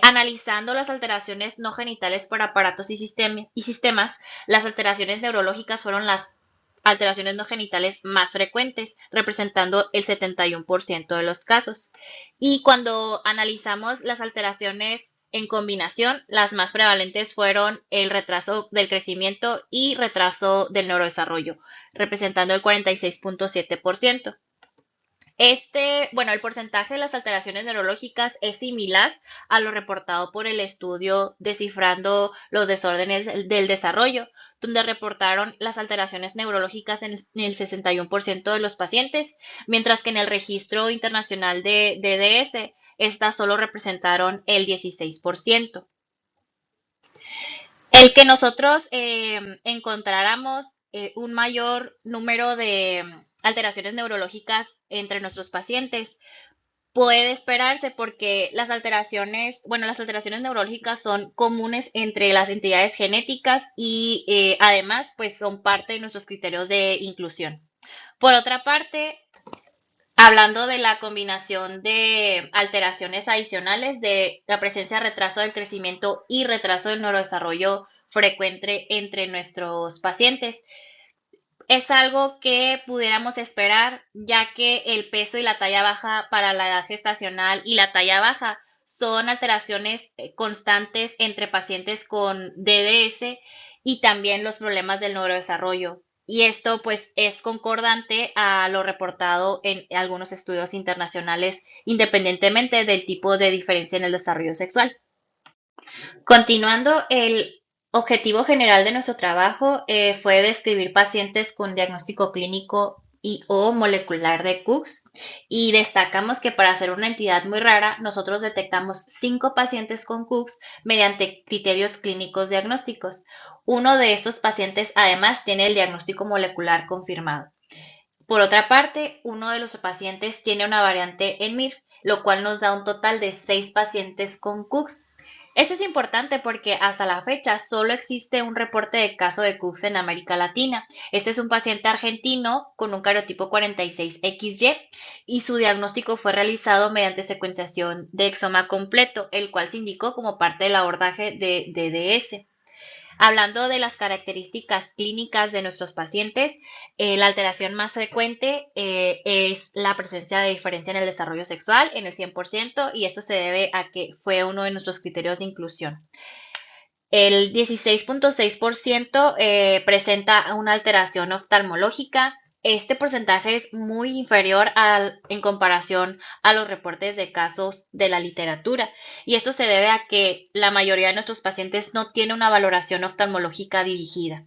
Analizando las alteraciones no genitales por aparatos y sistemas, las alteraciones neurológicas fueron las alteraciones no genitales más frecuentes, representando el 71% de los casos. Y cuando analizamos las alteraciones en combinación, las más prevalentes fueron el retraso del crecimiento y retraso del neurodesarrollo, representando el 46.7%. El porcentaje de las alteraciones neurológicas es similar a lo reportado por el estudio Descifrando los desórdenes del desarrollo, donde reportaron las alteraciones neurológicas en el 61% de los pacientes, mientras que en el registro internacional de DDS, estas solo representaron el 16%. El que nosotros encontráramos un mayor número de alteraciones neurológicas entre nuestros pacientes puede esperarse porque las alteraciones neurológicas son comunes entre las entidades genéticas y además pues son parte de nuestros criterios de inclusión. Por otra parte, hablando de la combinación de alteraciones adicionales de la presencia de retraso del crecimiento y retraso del neurodesarrollo frecuente entre nuestros pacientes, es algo que pudiéramos esperar, ya que el peso y la talla baja para la edad gestacional y la talla baja son alteraciones constantes entre pacientes con DDS y también los problemas del neurodesarrollo. Y esto pues es concordante a lo reportado en algunos estudios internacionales, independientemente del tipo de diferencia en el desarrollo sexual. Continuando, el objetivo general de nuestro trabajo fue describir pacientes con diagnóstico clínico y o molecular de Cooks, y destacamos que para ser una entidad muy rara, nosotros detectamos 5 pacientes con Cooks mediante criterios clínicos diagnósticos. Uno de estos pacientes además tiene el diagnóstico molecular confirmado. Por otra parte, uno de los pacientes tiene una variante en MIRF, lo cual nos da un total de 6 pacientes con Cooks. Eso es importante porque hasta la fecha solo existe un reporte de caso de Cooks en América Latina. Este es un paciente argentino con un cariotipo 46XY y su diagnóstico fue realizado mediante secuenciación de exoma completo, el cual se indicó como parte del abordaje de DDS. Hablando de las características clínicas de nuestros pacientes, la alteración más frecuente es la presencia de diferencia en el desarrollo sexual en el 100%, y esto se debe a que fue uno de nuestros criterios de inclusión. El 16.6% presenta una alteración oftalmológica. Este porcentaje es muy inferior en comparación a los reportes de casos de la literatura, y esto se debe a que la mayoría de nuestros pacientes no tiene una valoración oftalmológica dirigida.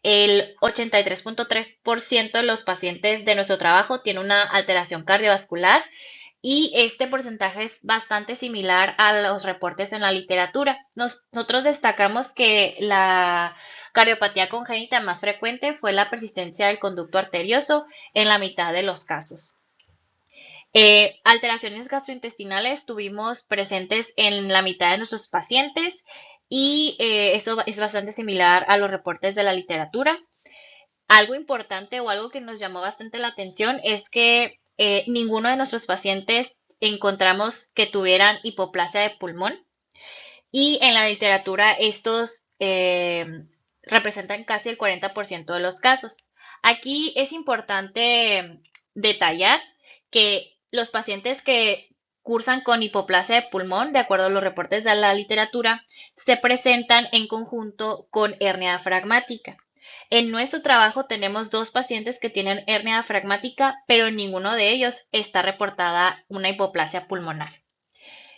El 83.3% de los pacientes de nuestro trabajo tiene una alteración cardiovascular, y este porcentaje es bastante similar a los reportes en la literatura. Nosotros destacamos que la cardiopatía congénita más frecuente fue la persistencia del conducto arterioso en la mitad de los casos. Alteraciones gastrointestinales tuvimos presentes en la mitad de nuestros pacientes, y esto es bastante similar a los reportes de la literatura. Algo importante o algo que nos llamó bastante la atención es que ninguno de nuestros pacientes encontramos que tuvieran hipoplasia de pulmón, y en la literatura estos representan casi el 40% de los casos. Aquí es importante detallar que los pacientes que cursan con hipoplasia de pulmón, de acuerdo a los reportes de la literatura, se presentan en conjunto con hernia diafragmática. En nuestro trabajo tenemos 2 pacientes que tienen hernia diafragmática, pero en ninguno de ellos está reportada una hipoplasia pulmonar.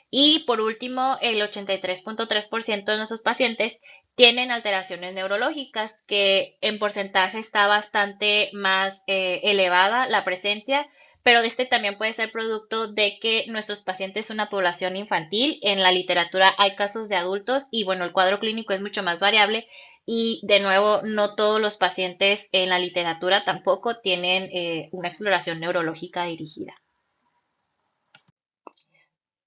Y por último, el 83.3% de nuestros pacientes tienen alteraciones neurológicas, que en porcentaje está bastante más elevada la presencia, pero este también puede ser producto de que nuestros pacientes son una población infantil. En la literatura hay casos de adultos y bueno, el cuadro clínico es mucho más variable, y de nuevo, no todos los pacientes en la literatura tampoco tienen una exploración neurológica dirigida.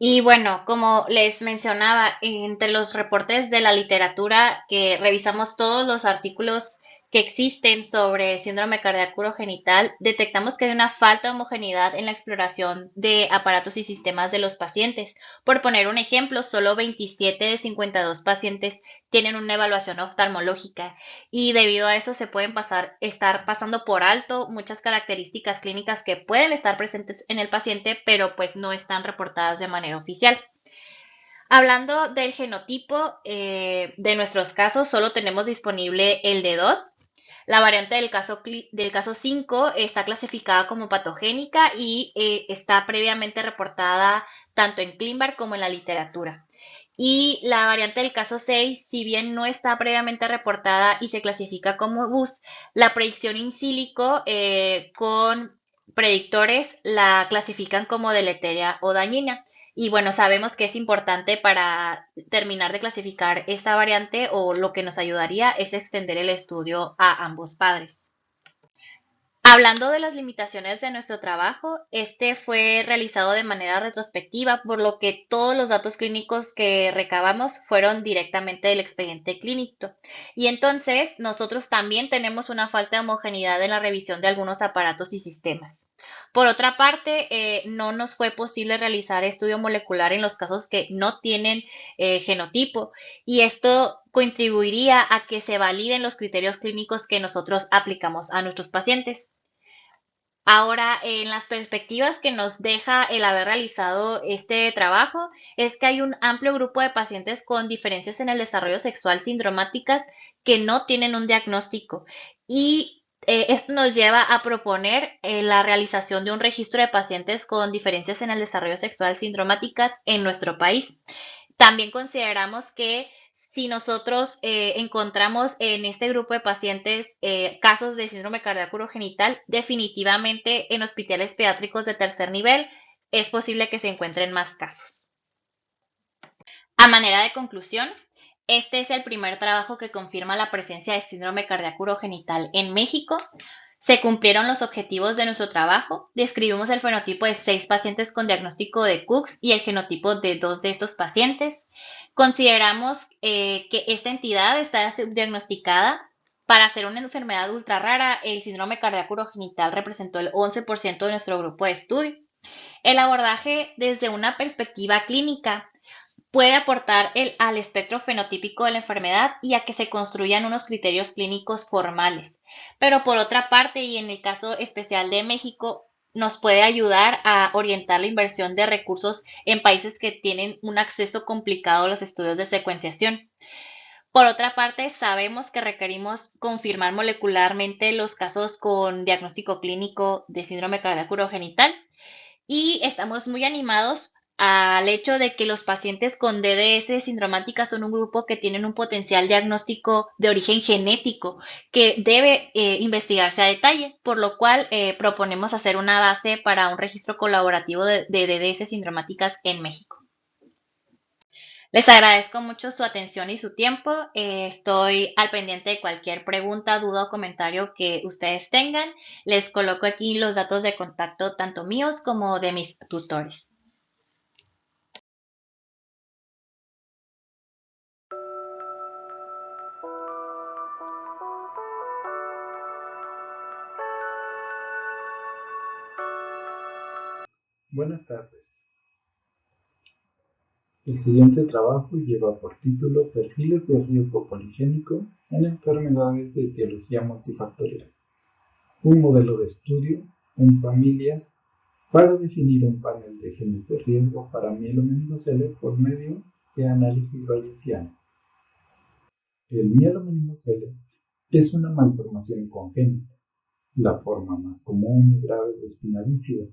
Y bueno, como les mencionaba, entre los reportes de la literatura que revisamos todos los artículos que existen sobre síndrome cardíaco urogenital, detectamos que hay una falta de homogeneidad en la exploración de aparatos y sistemas de los pacientes. Por poner un ejemplo, solo 27 de 52 pacientes tienen una evaluación oftalmológica, y debido a eso se pueden estar pasando por alto muchas características clínicas que pueden estar presentes en el paciente, pero pues no están reportadas de manera oficial. Hablando del genotipo de nuestros casos, solo tenemos disponible el D2. La variante del caso 5 está clasificada como patogénica y está previamente reportada tanto en ClinVar como en la literatura. Y la variante del caso 6, si bien no está previamente reportada y se clasifica como BUS, la predicción in silico con predictores la clasifican como deleteria o dañina. Y bueno, sabemos que es importante para terminar de clasificar esta variante, o lo que nos ayudaría es extender el estudio a ambos padres. Hablando de las limitaciones de nuestro trabajo, este fue realizado de manera retrospectiva, por lo que todos los datos clínicos que recabamos fueron directamente del expediente clínico. Y entonces nosotros también tenemos una falta de homogeneidad en la revisión de algunos aparatos y sistemas. Por otra parte, no nos fue posible realizar estudio molecular en los casos que no tienen genotipo, y esto contribuiría a que se validen los criterios clínicos que nosotros aplicamos a nuestros pacientes. Ahora, en las perspectivas que nos deja el haber realizado este trabajo, es que hay un amplio grupo de pacientes con diferencias en el desarrollo sexual sindromáticas que no tienen un diagnóstico, y esto nos lleva a proponer la realización de un registro de pacientes con diferencias en el desarrollo sexual sindromáticas en nuestro país. También consideramos que si nosotros encontramos en este grupo de pacientes casos de síndrome cardíaco urogenital, definitivamente en hospitales pediátricos de tercer nivel es posible que se encuentren más casos. A manera de conclusión, este es el primer trabajo que confirma la presencia de síndrome cardíaco urogenital en México. Se cumplieron los objetivos de nuestro trabajo. Describimos el fenotipo de 6 pacientes con diagnóstico de Cooks y el genotipo de 2 de estos pacientes. Consideramos que esta entidad está subdiagnosticada. Para ser una enfermedad ultra rara, el síndrome cardíaco urogenital representó el 11% de nuestro grupo de estudio. El abordaje desde una perspectiva clínica puede aportar al espectro fenotípico de la enfermedad y a que se construyan unos criterios clínicos formales. Pero por otra parte, y en el caso especial de México, nos puede ayudar a orientar la inversión de recursos en países que tienen un acceso complicado a los estudios de secuenciación. Por otra parte, sabemos que requerimos confirmar molecularmente los casos con diagnóstico clínico de síndrome cardíaco urogenital y estamos muy animados al hecho de que los pacientes con DDS sindromática son un grupo que tienen un potencial diagnóstico de origen genético que debe investigarse a detalle, por lo cual proponemos hacer una base para un registro colaborativo de DDS sindromáticas en México. Les agradezco mucho su atención y su tiempo. Estoy al pendiente de cualquier pregunta, duda o comentario que ustedes tengan. Les coloco aquí los datos de contacto tanto míos como de mis tutores. Buenas tardes. El siguiente trabajo lleva por título Perfiles de riesgo poligénico en enfermedades de etiología multifactorial. Un modelo de estudio en familias para definir un panel de genes de riesgo para mielomeningocele por medio de análisis bayesiano. El mielomeningocele es una malformación congénita, la forma más común y grave de espina bífida,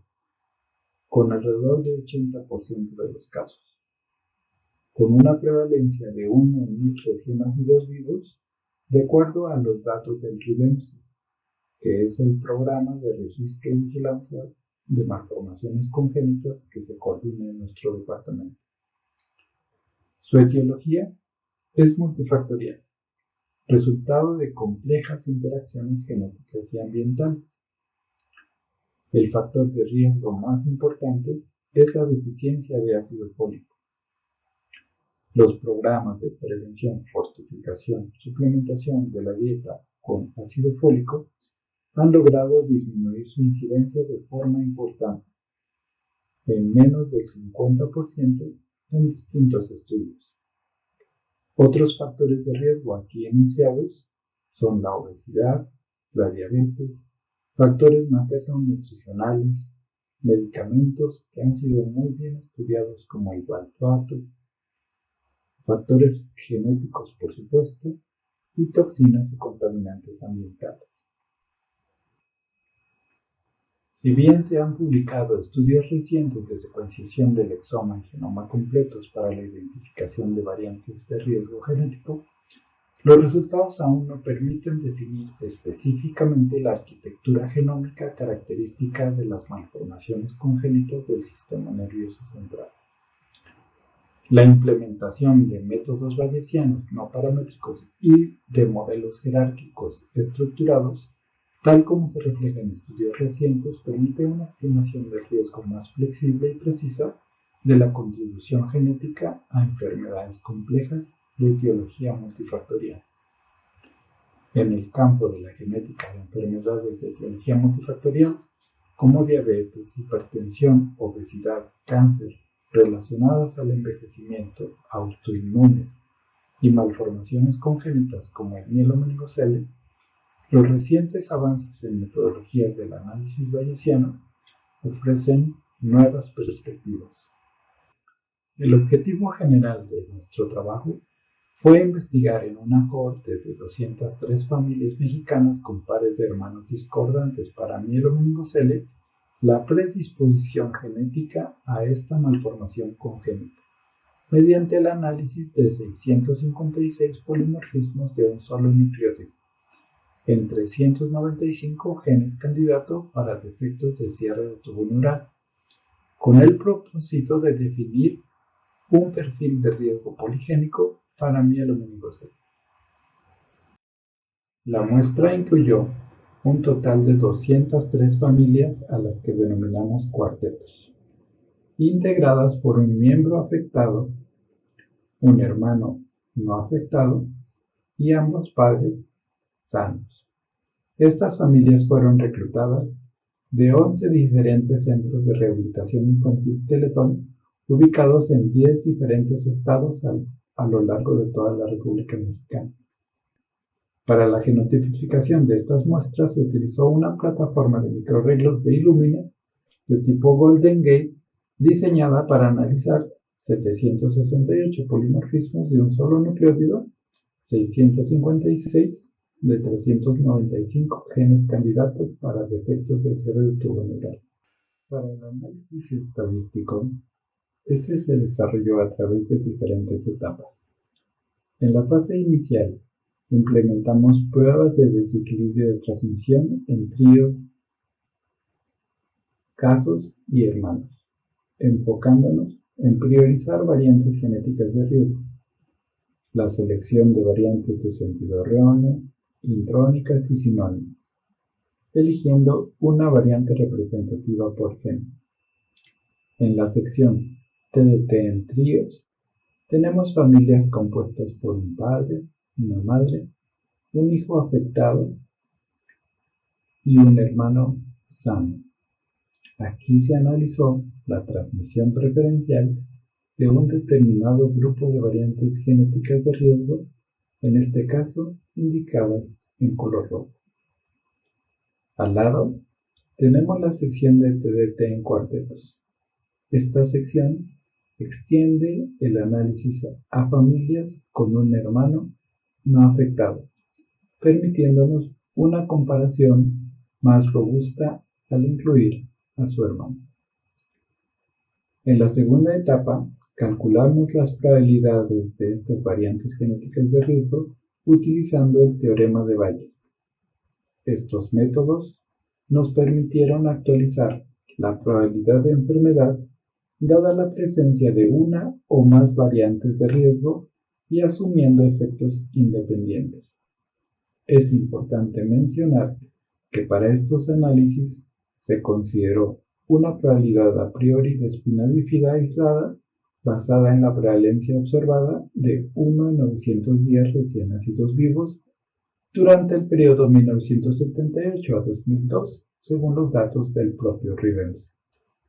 con alrededor de 80% de los casos, con una prevalencia de 1 en 1000 recién nacidos vivos, de acuerdo a los datos del RIDEMSE, que es el programa de registro y vigilancia de malformaciones congénitas que se coordina en nuestro departamento. Su etiología es multifactorial, resultado de complejas interacciones genéticas y ambientales. El factor de riesgo más importante es la deficiencia de ácido fólico. Los programas de prevención, fortificación, suplementación de la dieta con ácido fólico han logrado disminuir su incidencia de forma importante, en menos del 50% en distintos estudios. Otros factores de riesgo aquí enunciados son la obesidad, la diabetes, factores materno-nutricionales, medicamentos que han sido muy bien estudiados como el valproato, factores genéticos por supuesto, y toxinas y contaminantes ambientales. Si bien se han publicado estudios recientes de secuenciación del exoma y genoma completos para la identificación de variantes de riesgo genético, los resultados aún no permiten definir específicamente la arquitectura genómica característica de las malformaciones congénitas del sistema nervioso central. La implementación de métodos bayesianos no paramétricos y de modelos jerárquicos estructurados, tal como se refleja en estudios recientes, permite una estimación del riesgo más flexible y precisa de la contribución genética a enfermedades complejas de etiología multifactorial. En el campo de la genética de enfermedades de etiología multifactorial, como diabetes, hipertensión, obesidad, cáncer, relacionadas al envejecimiento, autoinmunes y malformaciones congénitas como el mielomeningocele, los recientes avances en metodologías del análisis bayesiano ofrecen nuevas perspectivas. El objetivo general de nuestro trabajo fue investigar en una cohorte de 203 familias mexicanas con pares de hermanos discordantes para mielomeningocele la predisposición genética a esta malformación congénita, mediante el análisis de 656 polimorfismos de un solo nucleótido, en 395 genes candidato para defectos de cierre de tubo neural, con el propósito de definir un perfil de riesgo poligénico para mielomeningocele. La muestra incluyó un total de 203 familias a las que denominamos cuartetos, integradas por un miembro afectado, un hermano no afectado y ambos padres sanos. Estas familias fueron reclutadas de 11 diferentes centros de rehabilitación infantil Teletón ubicados en 10 diferentes estados a lo largo de toda la República Mexicana. Para la genotipificación de estas muestras se utilizó una plataforma de microarreglos de Illumina de tipo Golden Gate diseñada para analizar 768 polimorfismos de un solo nucleótido, 656 de 395 genes candidatos para defectos del cierre del tubo neural. Para el análisis estadístico, este se desarrolló a través de diferentes etapas. En la fase inicial, implementamos pruebas de desequilibrio de transmisión en tríos, casos y hermanos, enfocándonos en priorizar variantes genéticas de riesgo, la selección de variantes de sentido erróneo, intrónicas y sinónimas, eligiendo una variante representativa por gen. En la sección TDT en tríos, tenemos familias compuestas por un padre, una madre, un hijo afectado y un hermano sano. Aquí se analizó la transmisión preferencial de un determinado grupo de variantes genéticas de riesgo, en este caso indicadas en color rojo. Al lado tenemos la sección de TDT en cuartetos. Esta sección extiende el análisis a familias con un hermano no afectado, permitiéndonos una comparación más robusta al incluir a su hermano. En la segunda etapa, calculamos las probabilidades de estas variantes genéticas de riesgo utilizando el teorema de Bayes. Estos métodos nos permitieron actualizar la probabilidad de enfermedad dada la presencia de una o más variantes de riesgo y asumiendo efectos independientes. Es importante mencionar que para estos análisis se consideró una probabilidad a priori de espina bífida aislada basada en la prevalencia observada de 1 en 910 recién nacidos vivos durante el periodo 1978 a 2002, según los datos del propio Rivers.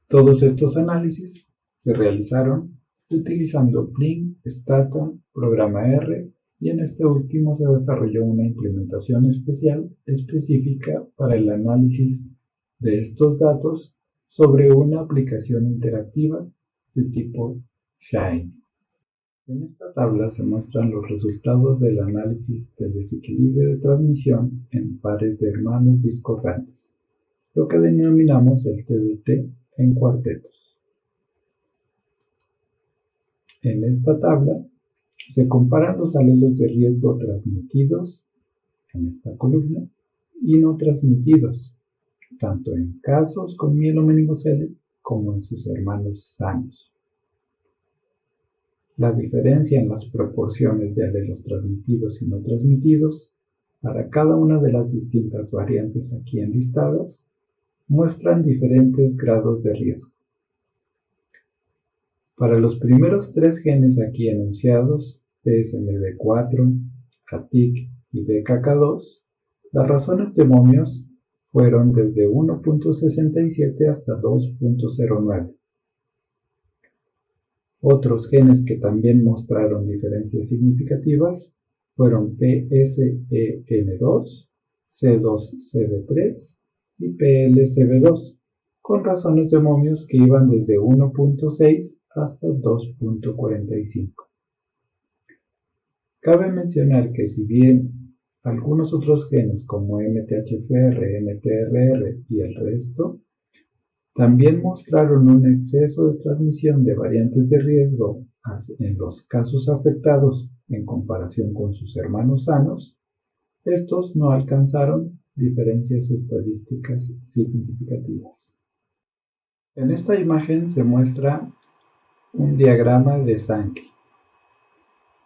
Todos estos análisis se realizaron utilizando PLIN, STATA, programa R, y en este último se desarrolló una implementación específica para el análisis de estos datos sobre una aplicación interactiva de tipo Shine. En esta tabla se muestran los resultados del análisis del desequilibrio de transmisión en pares de hermanos discordantes, lo que denominamos el TDT en cuartetos. En esta tabla se comparan los alelos de riesgo transmitidos, en esta columna, y no transmitidos, tanto en casos con mielomeningocele como en sus hermanos sanos. La diferencia en las proporciones de alelos transmitidos y no transmitidos para cada una de las distintas variantes aquí enlistadas muestran diferentes grados de riesgo. Para los primeros tres genes aquí enunciados, PSMB4, ATIC y BKK2, las razones de momios fueron desde 1.67 hasta 2.09. Otros genes que también mostraron diferencias significativas fueron PSEN2, C2CD3 y PLCB2, con razones de momios que iban desde 1.6 hasta 2.45. Cabe mencionar que si bien algunos otros genes como MTHFR, MTRR y el resto también mostraron un exceso de transmisión de variantes de riesgo en los casos afectados en comparación con sus hermanos sanos, estos no alcanzaron diferencias estadísticas significativas. En esta imagen se muestra un diagrama de Sankey,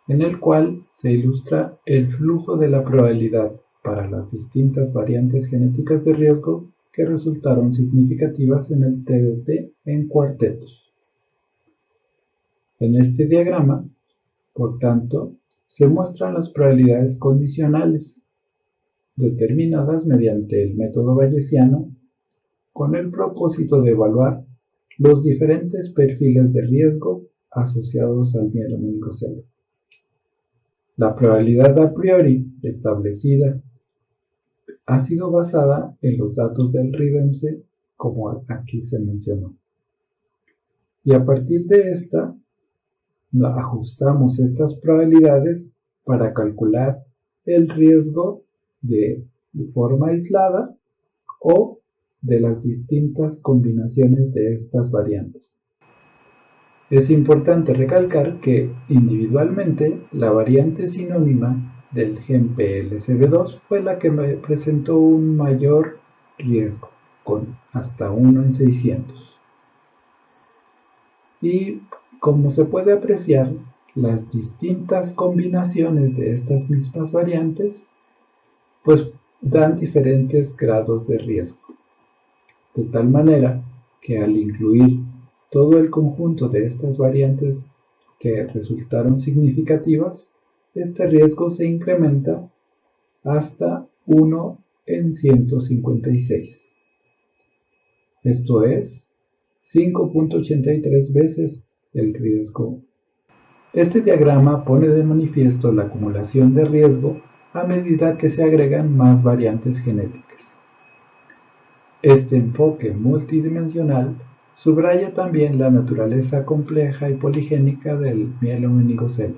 en el cual se ilustra el flujo de la probabilidad para las distintas variantes genéticas de riesgo que resultaron significativas en el TDT en cuartetos. En este diagrama, por tanto, se muestran las probabilidades condicionales, determinadas mediante el método bayesiano, con el propósito de evaluar los diferentes perfiles de riesgo asociados al mielomeningocele. La probabilidad a priori establecida ha sido basada en los datos del RIBEMSE, como aquí se mencionó. Y a partir de esta, ajustamos estas probabilidades para calcular el riesgo de forma aislada o de las distintas combinaciones de estas variantes. Es importante recalcar que individualmente la variante sinónima del gen PLCB2 fue la que me presentó un mayor riesgo, con hasta 1 en 600. Y como se puede apreciar, las distintas combinaciones de estas mismas variantes pues dan diferentes grados de riesgo, de tal manera que al incluir todo el conjunto de estas variantes que resultaron significativas, este riesgo se incrementa hasta 1 en 156. Esto es 5.83 veces el riesgo. Este diagrama pone de manifiesto la acumulación de riesgo a medida que se agregan más variantes genéticas. Este enfoque multidimensional subraya también la naturaleza compleja y poligénica del mielomeningocele,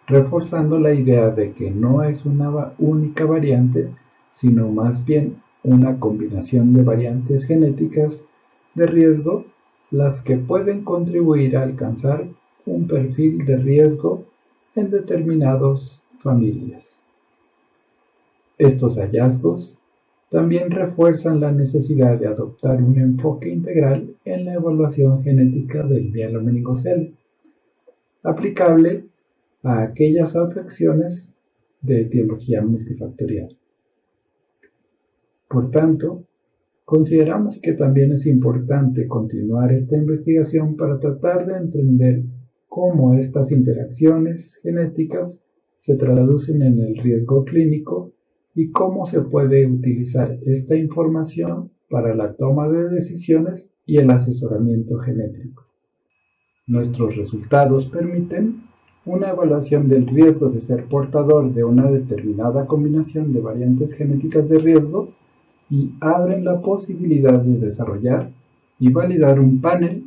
reforzando la idea de que no es una única variante, sino más bien una combinación de variantes genéticas de riesgo, las que pueden contribuir a alcanzar un perfil de riesgo en determinadas familias. Estos hallazgos también refuerzan la necesidad de adoptar un enfoque integral en la evaluación genética del mielomeningocele, aplicable a aquellas afecciones de etiología multifactorial. Por tanto, consideramos que también es importante continuar esta investigación para tratar de entender cómo estas interacciones genéticas se traducen en el riesgo clínico y cómo se puede utilizar esta información para la toma de decisiones y el asesoramiento genético. Nuestros resultados permiten una evaluación del riesgo de ser portador de una determinada combinación de variantes genéticas de riesgo y abren la posibilidad de desarrollar y validar un panel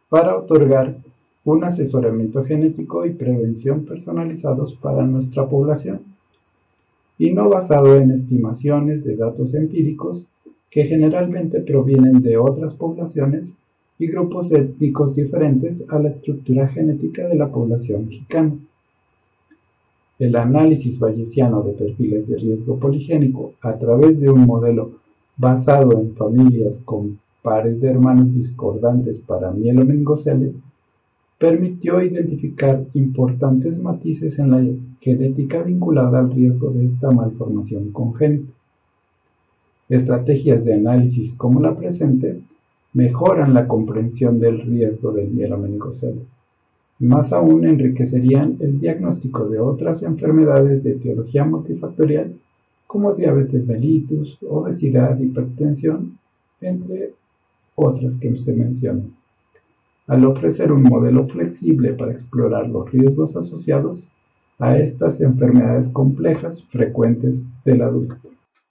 para otorgar un asesoramiento genético y prevención personalizados para nuestra población, y no basado en estimaciones de datos empíricos que generalmente provienen de otras poblaciones y grupos étnicos diferentes a la estructura genética de la población mexicana. El análisis bayesiano de perfiles de riesgo poligénico a través de un modelo basado en familias con pares de hermanos discordantes para mielomeningocele permitió identificar importantes matices en la genética vinculada al riesgo de esta malformación congénita. Estrategias de análisis como la presente mejoran la comprensión del riesgo del mielomeningocele. Más aún enriquecerían el diagnóstico de otras enfermedades de etiología multifactorial como diabetes mellitus, obesidad, hipertensión, entre otras que se mencionan, al ofrecer un modelo flexible para explorar los riesgos asociados a estas enfermedades complejas frecuentes del adulto.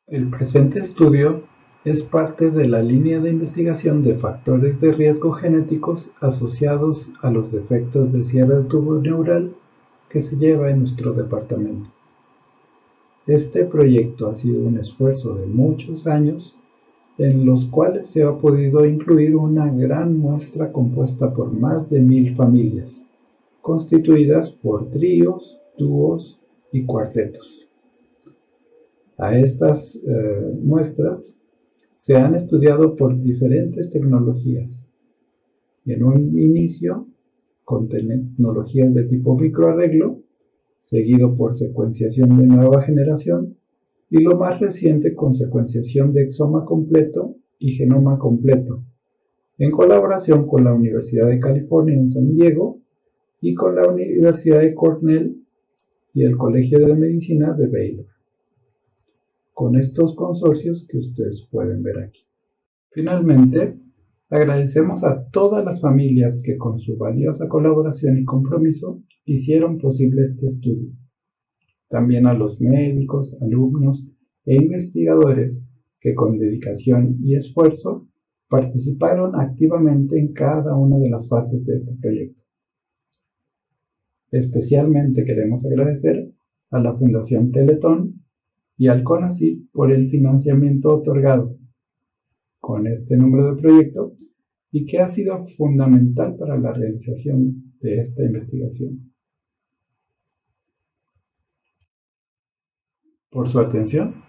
El presente estudio es parte de la línea de investigación de factores de riesgo genéticos asociados a los defectos de cierre de tubo neural que se lleva en nuestro departamento. Este proyecto ha sido un esfuerzo de muchos años en los cuales se ha podido incluir una gran muestra compuesta por más de 1000 familias, constituidas por tríos, dúos y cuartetos. A estas muestras se han estudiado por diferentes tecnologías. En un inicio, con tecnologías de tipo microarreglo, seguido por secuenciación de nueva generación, y lo más reciente con secuenciación de exoma completo y genoma completo, en colaboración con la Universidad de California en San Diego y con la Universidad de Cornell y el Colegio de Medicina de Baylor, con estos consorcios que ustedes pueden ver aquí. Finalmente, Agradecemos a todas las familias que con su valiosa colaboración y compromiso hicieron posible este estudio. También a los médicos, alumnos e investigadores que con dedicación y esfuerzo participaron activamente en cada una de las fases de este proyecto. Especialmente queremos agradecer a la Fundación Teletón y al CONACYT por el financiamiento otorgado con este número de proyecto y que ha sido fundamental para la realización de esta investigación. Por su atención,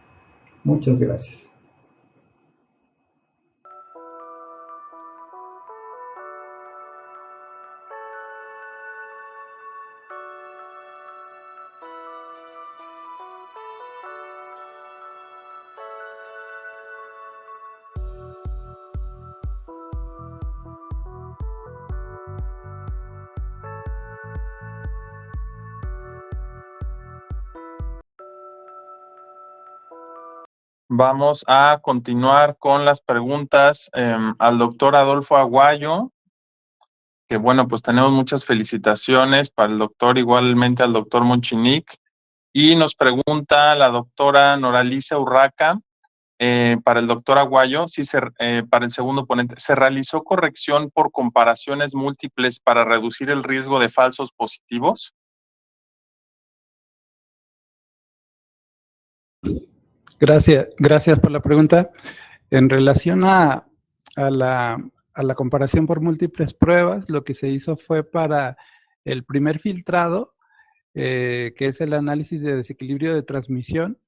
muchas gracias. Vamos a continuar con las preguntas al doctor Adolfo Aguayo, que bueno, pues tenemos muchas felicitaciones para el doctor, igualmente al doctor Monchinic. Y nos pregunta la doctora Noralicia Urraca, para el doctor Aguayo, para el segundo ponente, ¿se realizó corrección por comparaciones múltiples para reducir el riesgo de falsos positivos? Gracias por la pregunta. En relación a la comparación por múltiples pruebas, lo que se hizo fue para el primer filtrado, que es el análisis de desequilibrio de transmisión.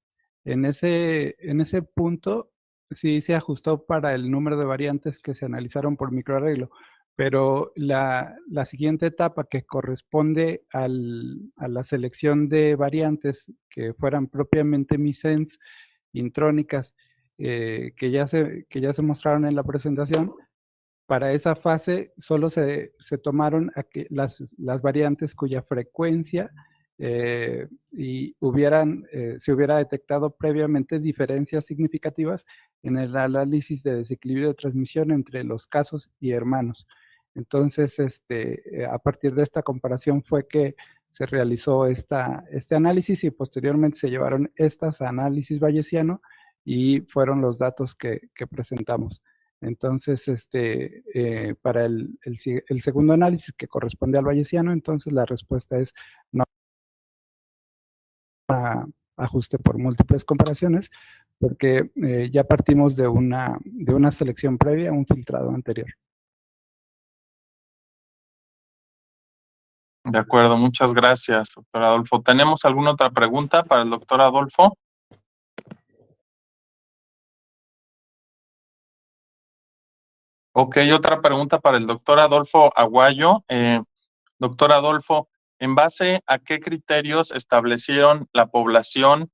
En ese punto sí se ajustó para el número de variantes que se analizaron por microarreglo, pero la siguiente etapa, que corresponde a la selección de variantes que fueran propiamente missense, intrónicas, que ya se mostraron en la presentación, para esa fase solo se tomaron las variantes cuya frecuencia y se hubiera detectado previamente diferencias significativas en el análisis de desequilibrio de transmisión entre los casos y hermanos. Entonces, a partir de esta comparación fue que se realizó este análisis y posteriormente se llevaron estas a análisis bayesiano y fueron los datos que presentamos. Entonces, para el segundo análisis que corresponde al bayesiano, entonces la respuesta es no ajuste por múltiples comparaciones, porque ya partimos de una selección previa, un filtrado anterior. De acuerdo, muchas gracias, doctor Adolfo. ¿Tenemos alguna otra pregunta para el doctor Adolfo? Ok, otra pregunta para el doctor Adolfo Aguayo. Doctor Adolfo, ¿en base a qué criterios establecieron la población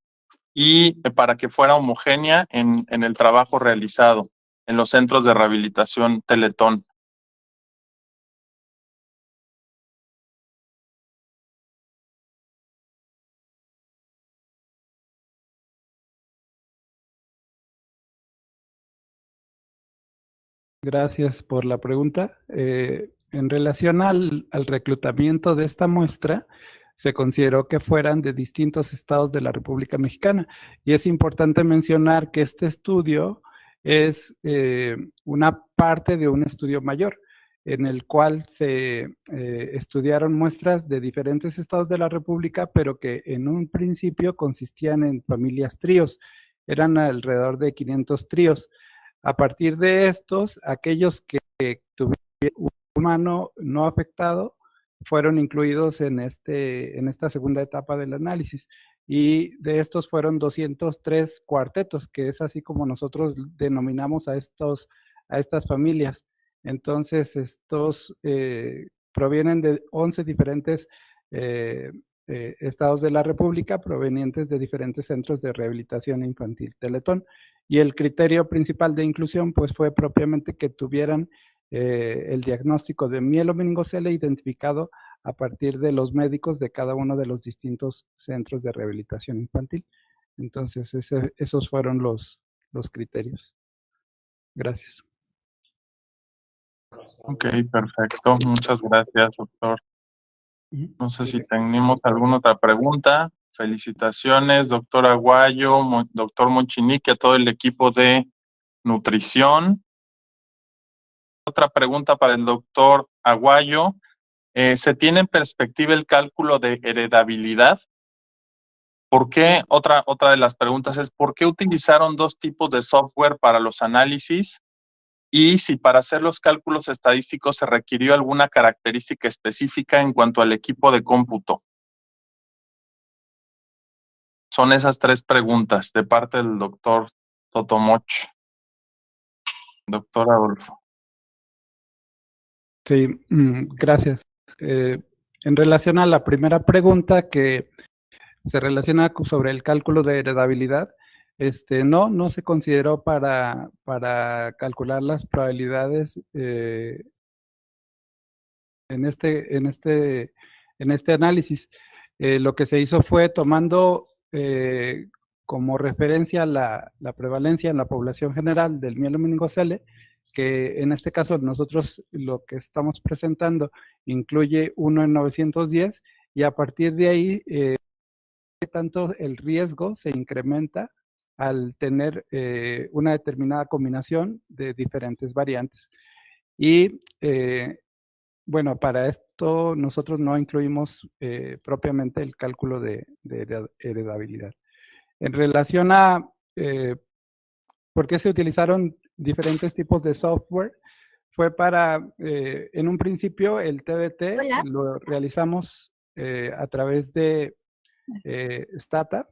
y para que fuera homogénea en el trabajo realizado en los centros de rehabilitación Teletón? Gracias por la pregunta. En relación al reclutamiento de esta muestra, se consideró que fueran de distintos estados de la República Mexicana. Y es importante mencionar que este estudio es una parte de un estudio mayor, en el cual se estudiaron muestras de diferentes estados de la República, pero que en un principio consistían en familias tríos. Eran alrededor de 500 tríos. A partir de estos, aquellos que tuvieron un humano no afectado fueron incluidos en esta segunda etapa del análisis. Y de estos fueron 203 cuartetos, que es así como nosotros denominamos a estas familias. Entonces, estos provienen de 11 diferentes estados de la República, provenientes de diferentes centros de rehabilitación infantil Teletón. Y el criterio principal de inclusión pues fue propiamente que tuvieran el diagnóstico de mielomeningocele identificado a partir de los médicos de cada uno de los distintos centros de rehabilitación infantil. Entonces, esos fueron los criterios. Gracias. Ok, perfecto. Muchas gracias, doctor. No sé si tenemos alguna otra pregunta. Felicitaciones, doctor Aguayo, doctor Mochinique, a todo el equipo de nutrición. Otra pregunta para el doctor Aguayo. ¿Se tiene en perspectiva el cálculo de heredabilidad? ¿Por qué? Otra de las preguntas es, ¿por qué utilizaron dos tipos de software para los análisis? Y si para hacer los cálculos estadísticos se requirió alguna característica específica en cuanto al equipo de cómputo. Son esas tres preguntas de parte del doctor Totomoch. Doctor Adolfo. Sí, gracias. En relación a la primera pregunta que se relaciona sobre el cálculo de heredabilidad, no se consideró para calcular las probabilidades en este análisis. Lo que se hizo fue tomando como referencia la prevalencia en la población general del mielomeningocele, que en este caso nosotros lo que estamos presentando incluye 1 en 910, y a partir de ahí, tanto el riesgo se incrementa al tener una determinada combinación de diferentes variantes. Y bueno, para esto nosotros no incluimos propiamente el cálculo de heredabilidad. En relación a por qué se utilizaron diferentes tipos de software, fue para, en un principio, el TDT lo realizamos a través de Stata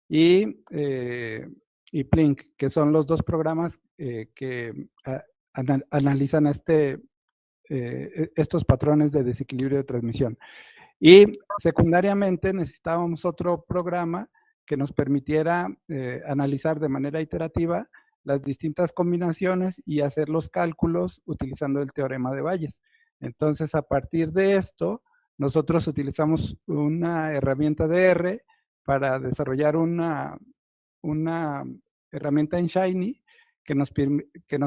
y Plink, que son los dos programas que analizan estos patrones de desequilibrio de transmisión. Y secundariamente necesitábamos otro programa que nos permitiera analizar de manera iterativa las distintas combinaciones y hacer los cálculos utilizando el teorema de Bayes. Entonces, a partir de esto, nosotros utilizamos una herramienta de R para desarrollar una herramienta en Shiny que nos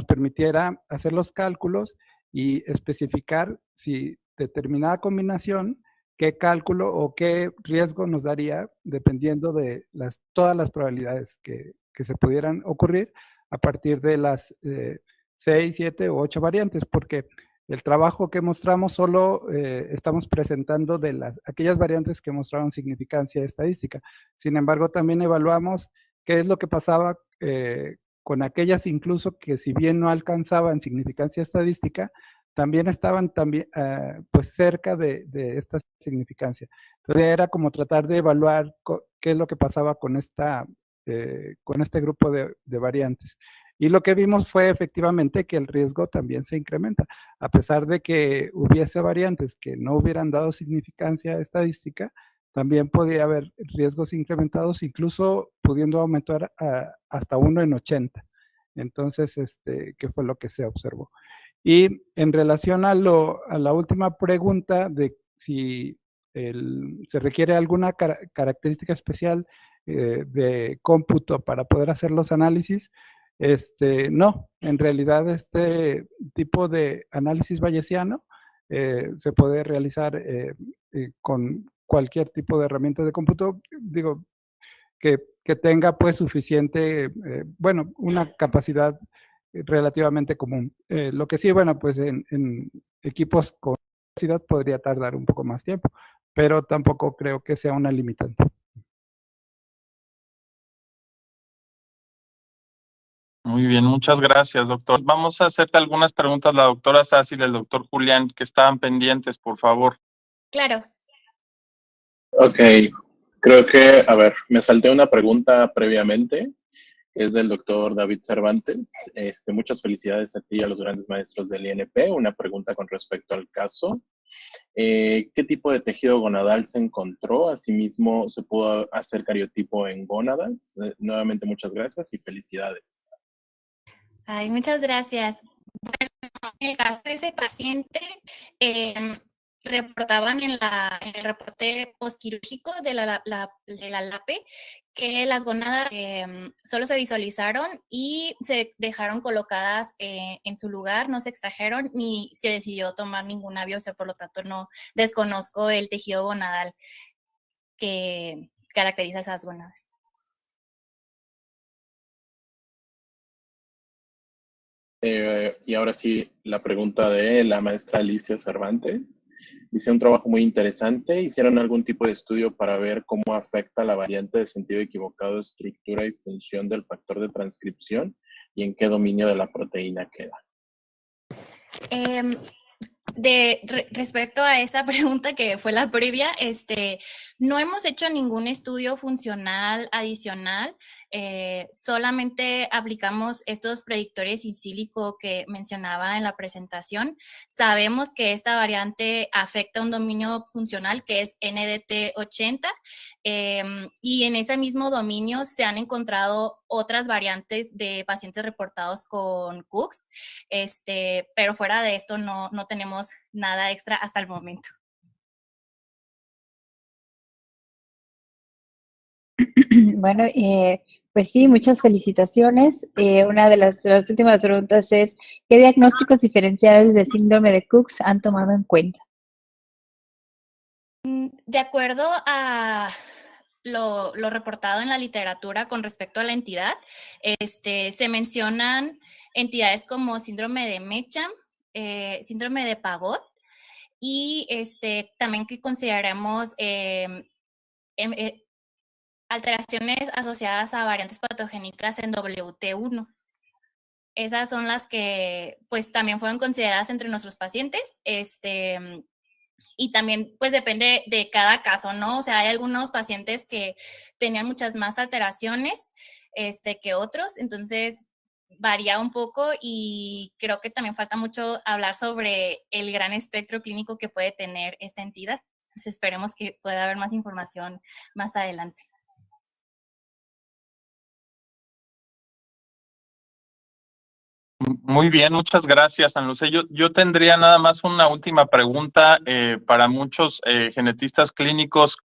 permitiera hacer los cálculos y especificar si determinada combinación, qué cálculo o qué riesgo nos daría dependiendo de todas las probabilidades que se pudieran ocurrir a partir de las 6, 7 u 8 variantes, porque el trabajo que mostramos solo estamos presentando de aquellas variantes que mostraron significancia estadística. Sin embargo, también evaluamos qué es lo que pasaba con aquellas incluso que, si bien no alcanzaban significancia estadística, también estaban pues cerca de esta significancia. Entonces era como tratar de evaluar qué es lo que pasaba con este grupo de variantes. Y lo que vimos fue efectivamente que el riesgo también se incrementa. A pesar de que hubiese variantes que no hubieran dado significancia estadística, también podía haber riesgos incrementados, incluso pudiendo aumentar hasta 1 en 80. Entonces, ¿qué fue lo que se observó? Y en relación a la última pregunta de si se requiere alguna característica especial de cómputo para poder hacer los análisis, no, en realidad este tipo de análisis bayesiano se puede realizar con cualquier tipo de herramienta de cómputo, digo, que tenga pues suficiente, bueno, una capacidad relativamente común. Lo que sí, bueno, pues en equipos con capacidad podría tardar un poco más tiempo, pero tampoco creo que sea una limitante. Muy bien, muchas gracias, doctor. Vamos a hacerte algunas preguntas, la doctora Sassy y el doctor Julián, que estaban pendientes, por favor. Claro. Ok, creo que, a ver, me salté una pregunta previamente, es del doctor David Cervantes. Muchas felicidades a ti y a los grandes maestros del INP. Una pregunta con respecto al caso. ¿Qué tipo de tejido gonadal se encontró? Asimismo, ¿se pudo hacer cariotipo en gónadas? Nuevamente, muchas gracias y felicidades. Ay, muchas gracias. Bueno, en el caso de ese paciente, reportaban en el reporte postquirúrgico de la LAPE que las gónadas solo se visualizaron y se dejaron colocadas en su lugar, no se extrajeron ni se decidió tomar ninguna biopsia, por lo tanto no desconozco el tejido gonadal que caracteriza esas gónadas. Y ahora sí, la pregunta de la maestra Alicia Cervantes. Dice un trabajo muy interesante. ¿Hicieron algún tipo de estudio para ver cómo afecta la variante de sentido equivocado, estructura y función del factor de transcripción y en qué dominio de la proteína queda? Respecto a esa pregunta que fue la previa, no hemos hecho ningún estudio funcional adicional, solamente aplicamos estos predictores in silico que mencionaba en la presentación. Sabemos que esta variante afecta un dominio funcional que es NDT80 y en ese mismo dominio se han encontrado otras variantes de pacientes reportados con CUX, pero fuera de esto no tenemos nada extra hasta el momento. Bueno, pues sí, muchas felicitaciones. Una de las últimas preguntas es, ¿qué diagnósticos diferenciales de síndrome de Cox han tomado en cuenta? De acuerdo a lo reportado en la literatura con respecto a la entidad, se mencionan entidades como síndrome de Mecham, síndrome de Pagot, y también que consideramos alteraciones asociadas a variantes patogénicas en WT1. Esas son las que pues también fueron consideradas entre nuestros pacientes, y también pues depende de cada caso, ¿no? O sea, hay algunos pacientes que tenían muchas más alteraciones que otros, entonces varía un poco y creo que también falta mucho hablar sobre el gran espectro clínico que puede tener esta entidad. Entonces esperemos que pueda haber más información más adelante. Muy bien, muchas gracias, Ana Lucía. Yo tendría nada más una última pregunta para muchos genetistas clínicos.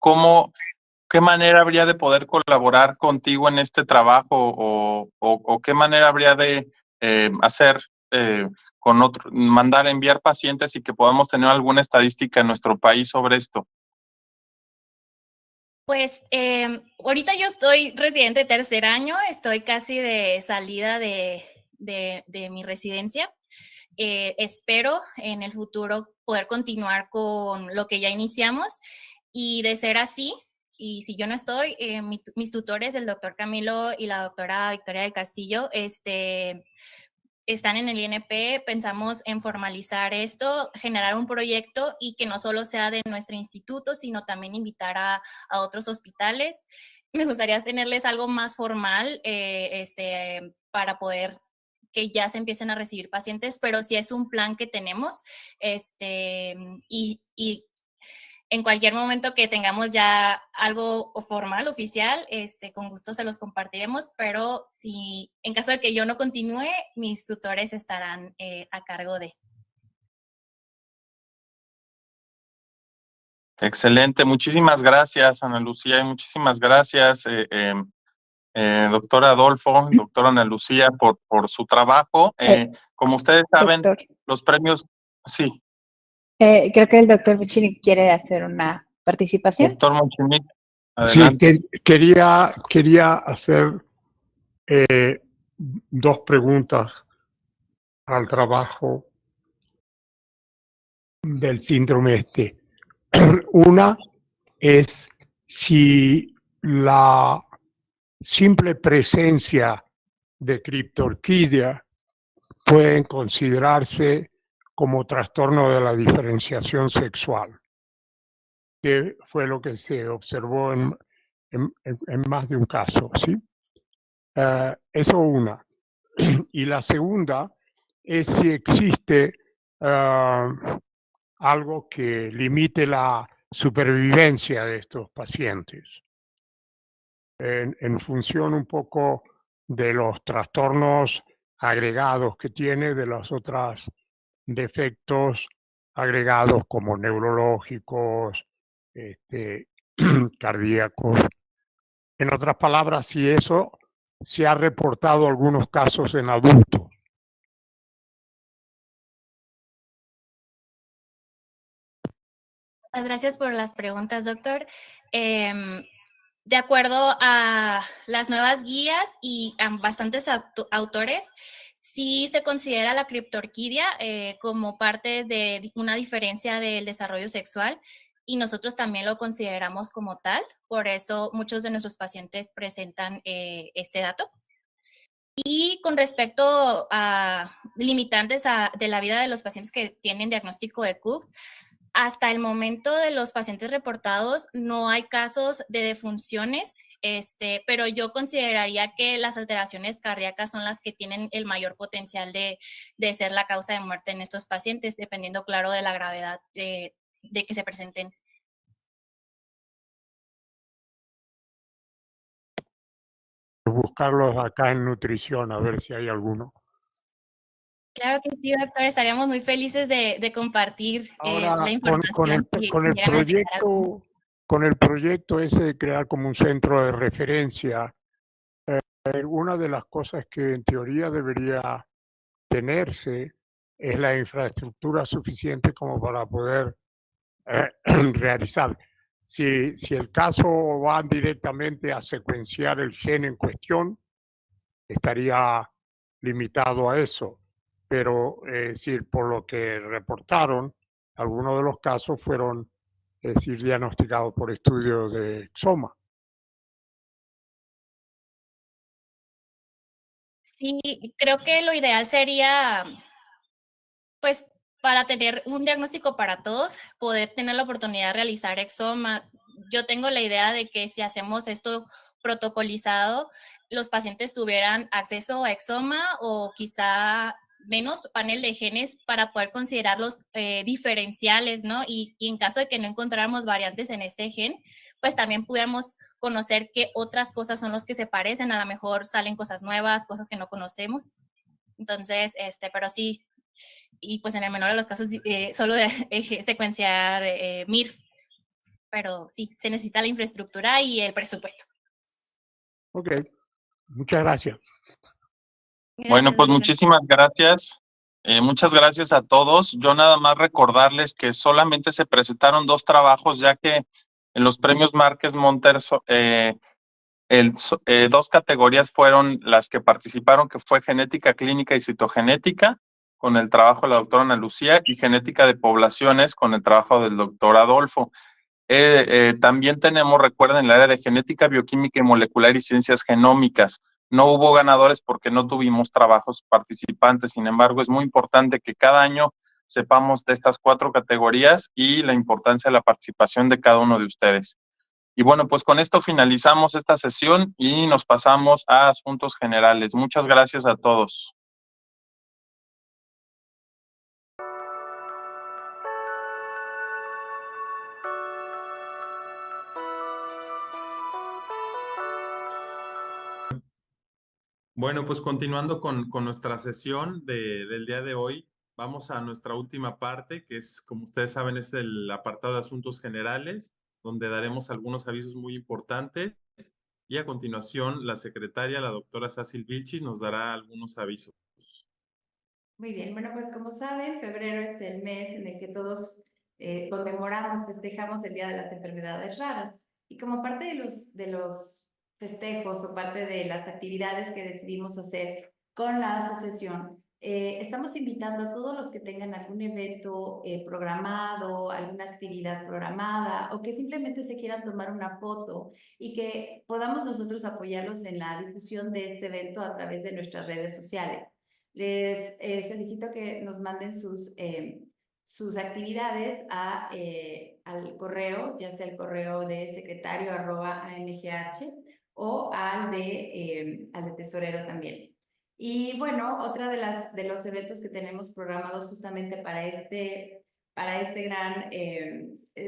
¿Qué manera habría de poder colaborar contigo en este trabajo o qué manera habría de hacer enviar pacientes y que podamos tener alguna estadística en nuestro país sobre esto? Pues ahorita yo estoy residente de tercer año, estoy casi de salida de mi residencia. Espero en el futuro poder continuar con lo que ya iniciamos y de ser así, y si yo no estoy, mis tutores, el doctor Camilo y la doctora Victoria del Castillo, están en el INP, pensamos en formalizar esto, generar un proyecto y que no solo sea de nuestro instituto, sino también invitar a otros hospitales. Me gustaría tenerles algo más formal para poder que ya se empiecen a recibir pacientes, pero sí es un plan que tenemos y en cualquier momento que tengamos ya algo formal, oficial, con gusto se los compartiremos, pero si en caso de que yo no continúe, mis tutores estarán a cargo de. Excelente, muchísimas gracias, Ana Lucía, y muchísimas gracias, doctor Adolfo, doctora Ana Lucía, por su trabajo. Como ustedes saben, doctor, los premios, sí. Creo que el doctor Muchini quiere hacer una participación. Doctor Muchini, adelante. Sí, quería hacer dos preguntas al trabajo del síndrome este. Una es si la simple presencia de criptorquidia pueden considerarse como trastorno de la diferenciación sexual, que fue lo que se observó en más de un caso, ¿sí? Eso una. Y la segunda es si existe algo que limite la supervivencia de estos pacientes en función un poco de los trastornos agregados que tiene, de los otros defectos agregados como neurológicos, cardíacos. En otras palabras, si eso se ha reportado algunos casos en adultos. Muchas gracias por las preguntas, doctor. De acuerdo a las nuevas guías y a bastantes autores, sí se considera la criptorquidia como parte de una diferencia del desarrollo sexual y nosotros también lo consideramos como tal. Por eso muchos de nuestros pacientes presentan este dato. Y con respecto a limitantes de la vida de los pacientes que tienen diagnóstico de Cooks, hasta el momento de los pacientes reportados no hay casos de defunciones, pero yo consideraría que las alteraciones cardíacas son las que tienen el mayor potencial de ser la causa de muerte en estos pacientes, dependiendo, claro, de la gravedad de que se presenten. Buscarlos acá en nutrición, a ver si hay alguno. Claro que sí, doctor, estaríamos muy felices de compartir Ahora, la información. con el proyecto ese de crear como un centro de referencia, una de las cosas que en teoría debería tenerse es la infraestructura suficiente como para poder realizar. Si el caso va directamente a secuenciar el gen en cuestión, estaría limitado a eso. Pero por lo que reportaron, algunos de los casos fueron diagnosticados por estudios de exoma. Sí, creo que lo ideal sería, pues, para tener un diagnóstico para todos, poder tener la oportunidad de realizar exoma. Yo tengo la idea de que si hacemos esto protocolizado, los pacientes tuvieran acceso a exoma o quizá menos panel de genes para poder considerarlos diferenciales, ¿no? Y en caso de que no encontráramos variantes en este gen, pues también pudiéramos conocer qué otras cosas son los que se parecen. A lo mejor salen cosas nuevas, cosas que no conocemos. Entonces, pero sí, y pues en el menor de los casos solo secuenciar MIRF, pero sí, se necesita la infraestructura y el presupuesto. Ok, muchas gracias. Bueno, pues muchísimas gracias. Muchas gracias a todos. Yo nada más recordarles que solamente se presentaron 2 trabajos, ya que en los premios Márquez Monter 2 categorías fueron las que participaron, que fue genética clínica y citogenética, con el trabajo de la doctora Ana Lucía, y genética de poblaciones, con el trabajo del doctor Adolfo. También tenemos, recuerden, el área de genética, bioquímica y molecular y ciencias genómicas. No hubo ganadores porque no tuvimos trabajos participantes. Sin embargo, es muy importante que cada año sepamos de estas 4 categorías y la importancia de la participación de cada uno de ustedes. Y bueno, pues con esto finalizamos esta sesión y nos pasamos a asuntos generales. Muchas gracias a todos. Bueno, pues continuando con nuestra sesión del día de hoy, vamos a nuestra última parte, que es, como ustedes saben, es el apartado de asuntos generales, donde daremos algunos avisos muy importantes. Y a continuación, la secretaria, la doctora Sácil Vilchis, nos dará algunos avisos. Muy bien, bueno, pues como saben, febrero es el mes en el que todos conmemoramos, festejamos el Día de las Enfermedades Raras. Y como parte de los festejos o parte de las actividades que decidimos hacer con la asociación, estamos invitando a todos los que tengan algún evento programado, alguna actividad programada o que simplemente se quieran tomar una foto y que podamos nosotros apoyarlos en la difusión de este evento a través de nuestras redes sociales. Les solicito que nos manden sus actividades al correo, ya sea el correo de secretario@amgh o al de tesorero también. Y bueno, otra de los eventos que tenemos programados justamente para este gran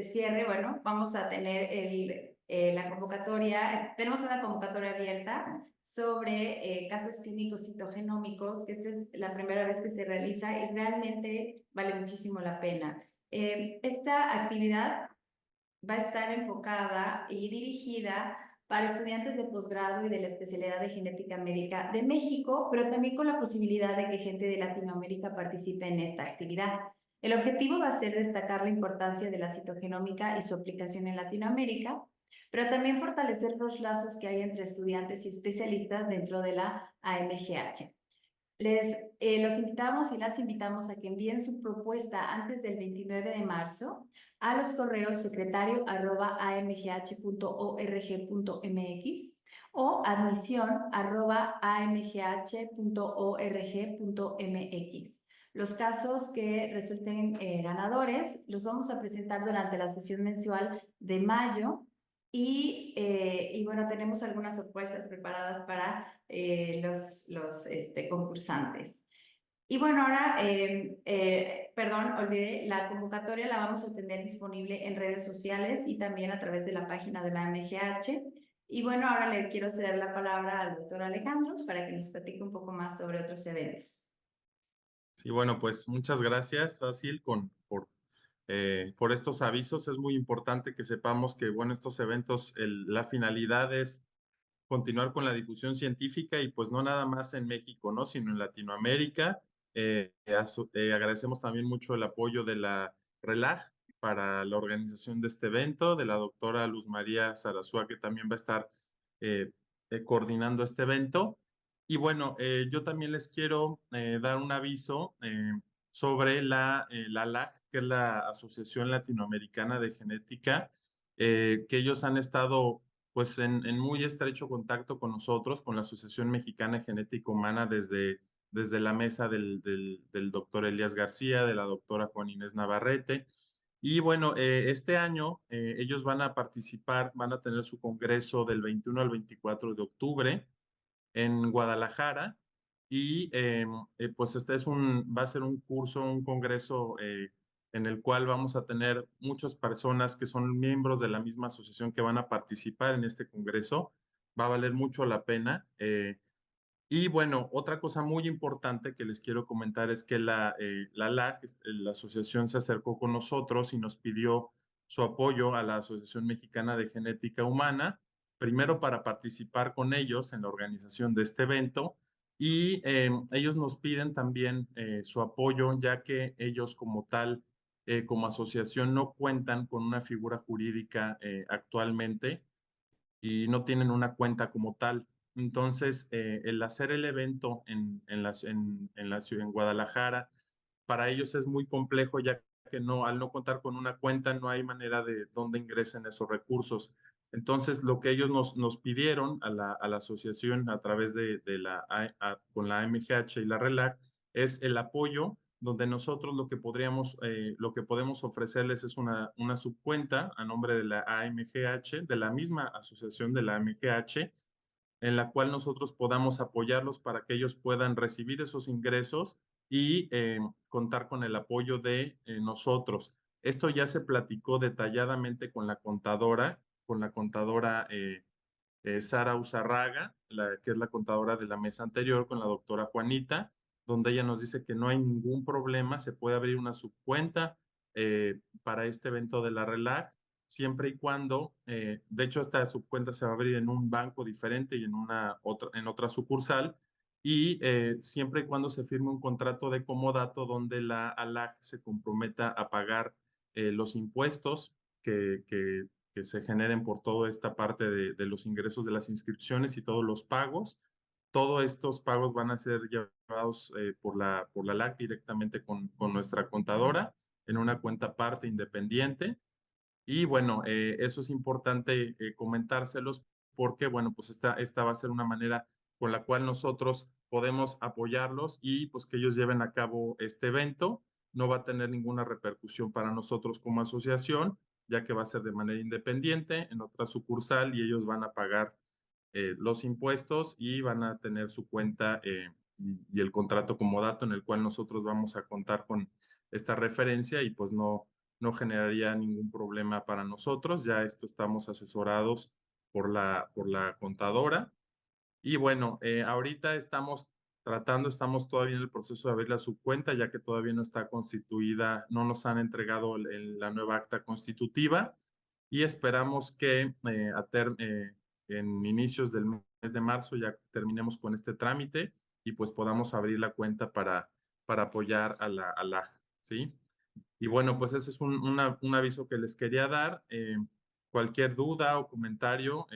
cierre, bueno, vamos a tener la convocatoria, tenemos una convocatoria abierta sobre casos clínicos citogenómicos, que esta es la primera vez que se realiza y realmente vale muchísimo la pena. Esta actividad va a estar enfocada y dirigida para estudiantes de posgrado y de la especialidad de genética médica de México, pero también con la posibilidad de que gente de Latinoamérica participe en esta actividad. El objetivo va a ser destacar la importancia de la citogenómica y su aplicación en Latinoamérica, pero también fortalecer los lazos que hay entre estudiantes y especialistas dentro de la AMGH. Los invitamos y las invitamos a que envíen su propuesta antes del 29 de marzo a los correos secretario@amgh.org.mx o admisión@amgh.org.mx. Los casos que resulten ganadores los vamos a presentar durante la sesión mensual de mayo. Y bueno, tenemos algunas sorpresas preparadas para los concursantes. Y bueno, ahora, perdón, olvidé, la convocatoria la vamos a tener disponible en redes sociales y también a través de la página de la MGH. Y bueno, ahora le quiero ceder la palabra al doctor Alejandro para que nos platique un poco más sobre otros eventos. Sí, bueno, pues muchas gracias, Asil, por estos avisos. Es muy importante que sepamos que, bueno, estos eventos, la finalidad es continuar con la difusión científica y pues no nada más en México, ¿no? Sino en Latinoamérica. Agradecemos también mucho el apoyo de la RELAG para la organización de este evento, de la doctora Luz María Sarasúa, que también va a estar coordinando este evento. Y bueno, yo también les quiero dar un aviso sobre la LAG, que es la Asociación Latinoamericana de Genética, que ellos han estado pues en muy estrecho contacto con nosotros, con la Asociación Mexicana de Genética Humana, desde la mesa del doctor Elías García, de la doctora Juan Inés Navarrete. Y bueno, este año ellos van a participar, van a tener su congreso del 21 al 24 de octubre en Guadalajara. Y pues este va a ser un curso, un congreso en el cual vamos a tener muchas personas que son miembros de la misma asociación que van a participar en este congreso. Va a valer mucho la pena. Y bueno, otra cosa muy importante que les quiero comentar es que la LAG, la asociación, se acercó con nosotros y nos pidió su apoyo a la Asociación Mexicana de Genética Humana, primero para participar con ellos en la organización de este evento, y ellos nos piden también su apoyo, ya que ellos como tal, como asociación, no cuentan con una figura jurídica actualmente y no tienen una cuenta como tal. Entonces, el hacer el evento en Guadalajara, para ellos es muy complejo, ya que al no contar con una cuenta, no hay manera de dónde ingresen esos recursos. Entonces, lo que ellos nos pidieron a la asociación a través con la MGH y la RELAC es el apoyo, donde nosotros lo que podemos ofrecerles es una subcuenta a nombre de la AMGH, de la misma asociación de la AMGH, en la cual nosotros podamos apoyarlos para que ellos puedan recibir esos ingresos y contar con el apoyo de nosotros. Esto ya se platicó detalladamente con la contadora Sara Uzarraga, que es la contadora de la mesa anterior, con la doctora Juanita, donde ella nos dice que no hay ningún problema, se puede abrir una subcuenta para este evento de la RELAG, siempre y cuando, de hecho, esta subcuenta se va a abrir en un banco diferente y en otra sucursal, y siempre y cuando se firme un contrato de comodato donde la ALAG se comprometa a pagar los impuestos que se generen por toda esta parte de los ingresos de las inscripciones y todos los pagos. Todos estos pagos van a ser llevados por la LAC directamente con nuestra contadora en una cuenta aparte independiente. Y bueno, eso es importante comentárselos porque, bueno, pues esta va a ser una manera con la cual nosotros podemos apoyarlos y pues que ellos lleven a cabo este evento. No va a tener ninguna repercusión para nosotros como asociación, ya que va a ser de manera independiente en otra sucursal y ellos van a pagar los impuestos y van a tener su cuenta y el contrato comodato en el cual nosotros vamos a contar con esta referencia y pues no generaría ningún problema para nosotros. Ya esto estamos asesorados por la contadora. Y bueno, ahorita estamos estamos todavía en el proceso de abrirle a su cuenta, ya que todavía no está constituida, no nos han entregado la nueva acta constitutiva y esperamos que en inicios del mes de marzo ya terminemos con este trámite y pues podamos abrir la cuenta para apoyar a la AJ, ¿sí? Y bueno, pues ese es un aviso que les quería dar. Cualquier duda o comentario,